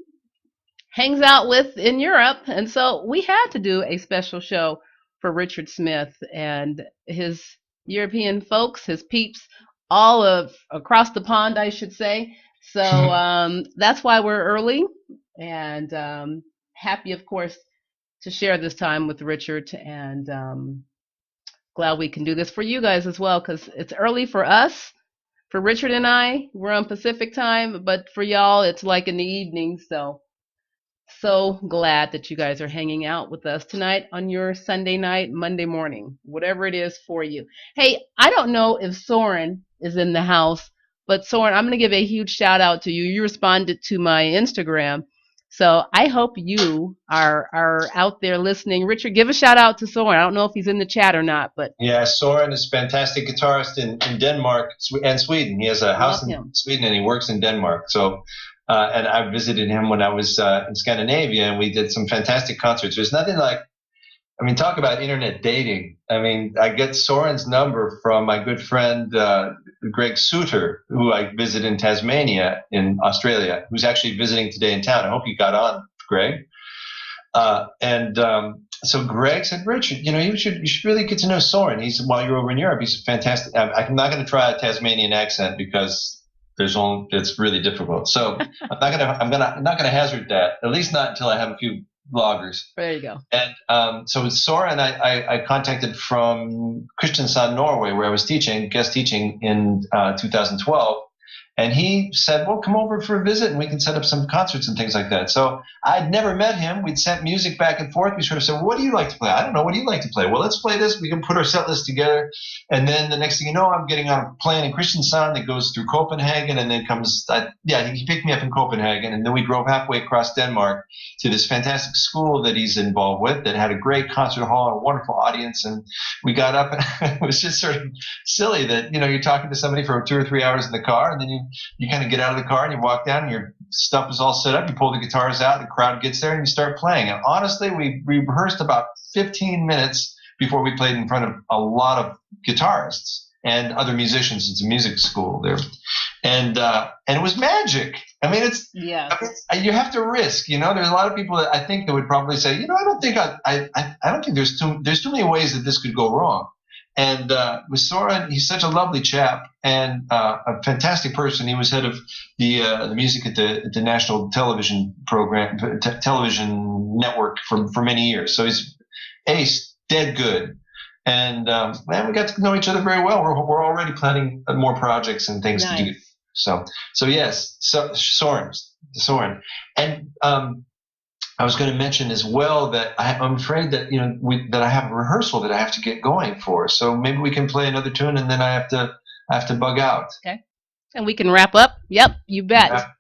hangs out with in Europe. And so we had to do a special show for Richard Smith and his European folks, his peeps, all of across the pond, I should say. So that's why we're early, and happy, of course, to share this time with Richard, and glad we can do this for you guys as well, because it's early for us. For Richard and I, we're on Pacific time, but for y'all, it's like in the evening. So glad that you guys are hanging out with us tonight on your Sunday night, Monday morning, whatever it is for you. Hey, I don't know if Soren is in the house, but Soren, I'm going to give a huge shout out to you. You responded to my Instagram. So I hope you are out there listening. Richard, give a shout out to Soren. I don't know if he's in the chat or not, but yeah, Soren is a fantastic guitarist in Denmark and Sweden. He has a house in Sweden and he works in Denmark. So, and I visited him when I was in Scandinavia, and we did some fantastic concerts. There's nothing like, I mean, talk about internet dating. I mean, I get Soren's number from my good friend Greg Suter, who I visit in Tasmania in Australia, who's actually visiting today in town. I hope you got on, Greg. So Greg said, Richard, you should really get to know Soren. While you're over in Europe, he's fantastic. I'm not going to try a Tasmanian accent because it's really difficult. So I'm not gonna hazard that, at least not until I have a few bloggers. There you go. And so Soren, I contacted from Kristiansand, Norway, where I was guest teaching in 2012. And he said, well, come over for a visit and we can set up some concerts and things like that. So I'd never met him. We'd sent music back and forth. We sort of said, well, what do you like to play? I don't know. What do you like to play? Well, let's play this. We can put our set list together. And then the next thing you know, I'm getting on a plane in Kristiansand that goes through Copenhagen and then he picked me up in Copenhagen. And then we drove halfway across Denmark to this fantastic school that he's involved with that had a great concert hall and a wonderful audience. And we got up and it was just sort of silly that, you're talking to somebody for 2 or 3 hours in the car, and then you kind of get out of the car and you walk down and your stuff is all set up. You pull the guitars out, the crowd gets there, and you start playing. And honestly, we rehearsed about 15 minutes before we played in front of a lot of guitarists and other musicians. It's a music school there. And it was magic. I mean, you have to risk, there's a lot of people that I think that would probably say, I don't think I don't think there's too many ways that this could go wrong. And with Soren, he's such a lovely chap and a fantastic person. He was head of the music at the national television program, television network for many years. So he's ace, dead good. And we got to know each other very well. We're already planning more projects and things to do. So yes, Soren, and I was going to mention as well that I'm afraid that that I have a rehearsal that I have to get going for. So maybe we can play another tune, and then I have to bug out. Okay, and we can wrap up. Yep, you bet.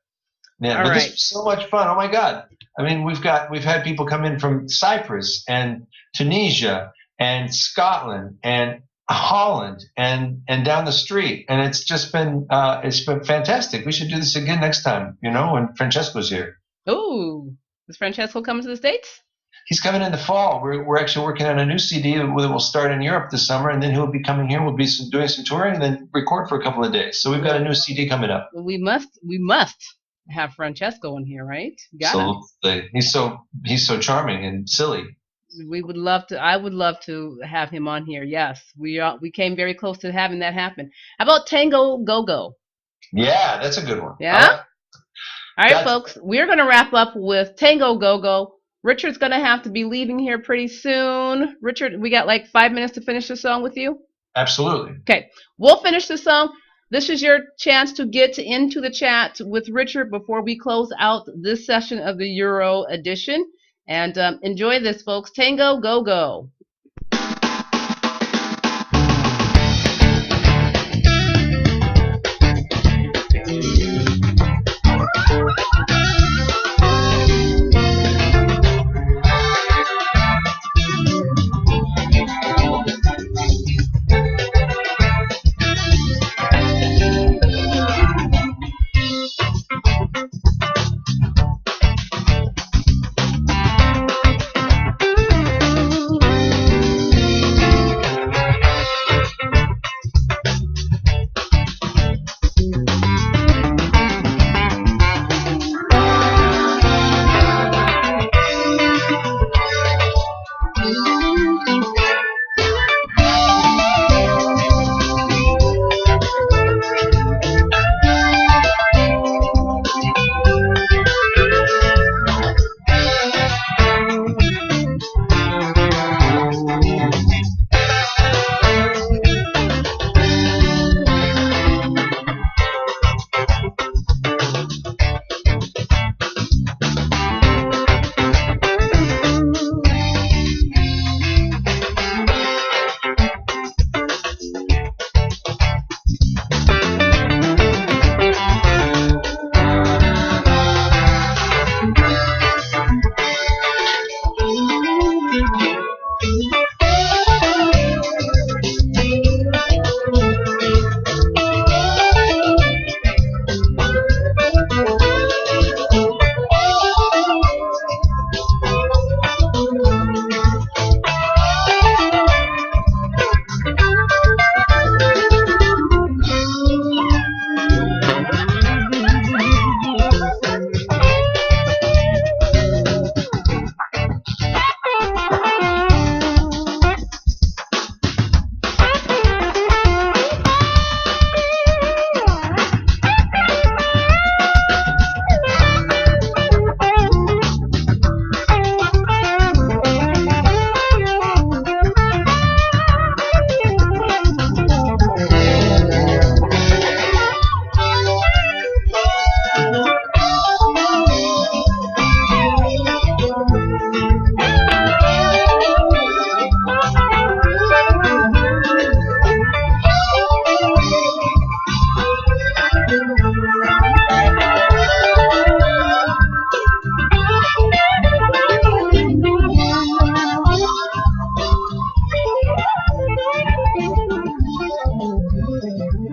Yeah, but this was so much fun. Oh my God! I mean, we've had people come in from Cyprus and Tunisia and Scotland and Holland and down the street, and it's been fantastic. We should do this again next time. When Francesco's here. Ooh. Is Francesco coming to the States? He's coming in the fall. We're actually working on a new CD that will start in Europe this summer, and then he'll be coming here. We'll be doing some touring and then record for a couple of days. So we've got a new CD coming up. Well, we must have Francesco in here, right? He's so charming and silly. We would love to. I would love to have him on here. Yes, we came very close to having that happen. How about Tango Go-Go? Yeah, that's a good one. Yeah. All right, folks, we're going to wrap up with Tango Go-Go. Richard's going to have to be leaving here pretty soon. Richard, we got like 5 minutes to finish the song with you? Absolutely. Okay, we'll finish the song. This is your chance to get into the chat with Richard before we close out this session of the Euro edition. And enjoy this, folks. Tango, go, go.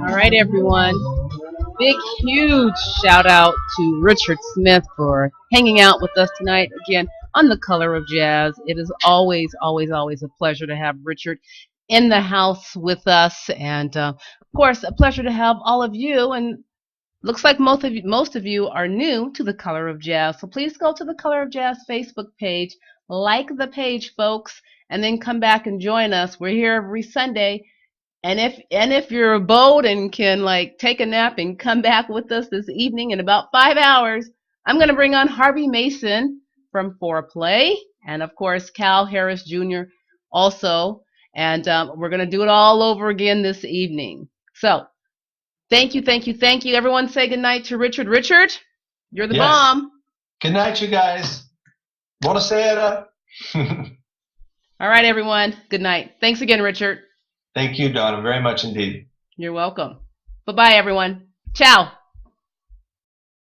All right, everyone. Big, huge shout out to Richard Smith for hanging out with us tonight again on The Color of Jazz. It is always, always, always a pleasure to have Richard in the house with us. And of course, a pleasure to have all of you. And looks like most of you are new to The Color of Jazz. So please go to The Color of Jazz Facebook page, like the page, folks, and then come back and join us. We're here every Sunday. And if you're bold and can take a nap and come back with us this evening in about 5 hours, I'm going to bring on Harvey Mason from Foreplay, and of course Cal Harris Jr. also, and we're going to do it all over again this evening. So thank you. Everyone say goodnight to Richard. Richard, you're the bomb. Good night, you guys. Buonasera. All right, everyone. Good night. Thanks again, Richard. Thank you, Donna, very much indeed. You're welcome. Bye-bye, everyone. Ciao.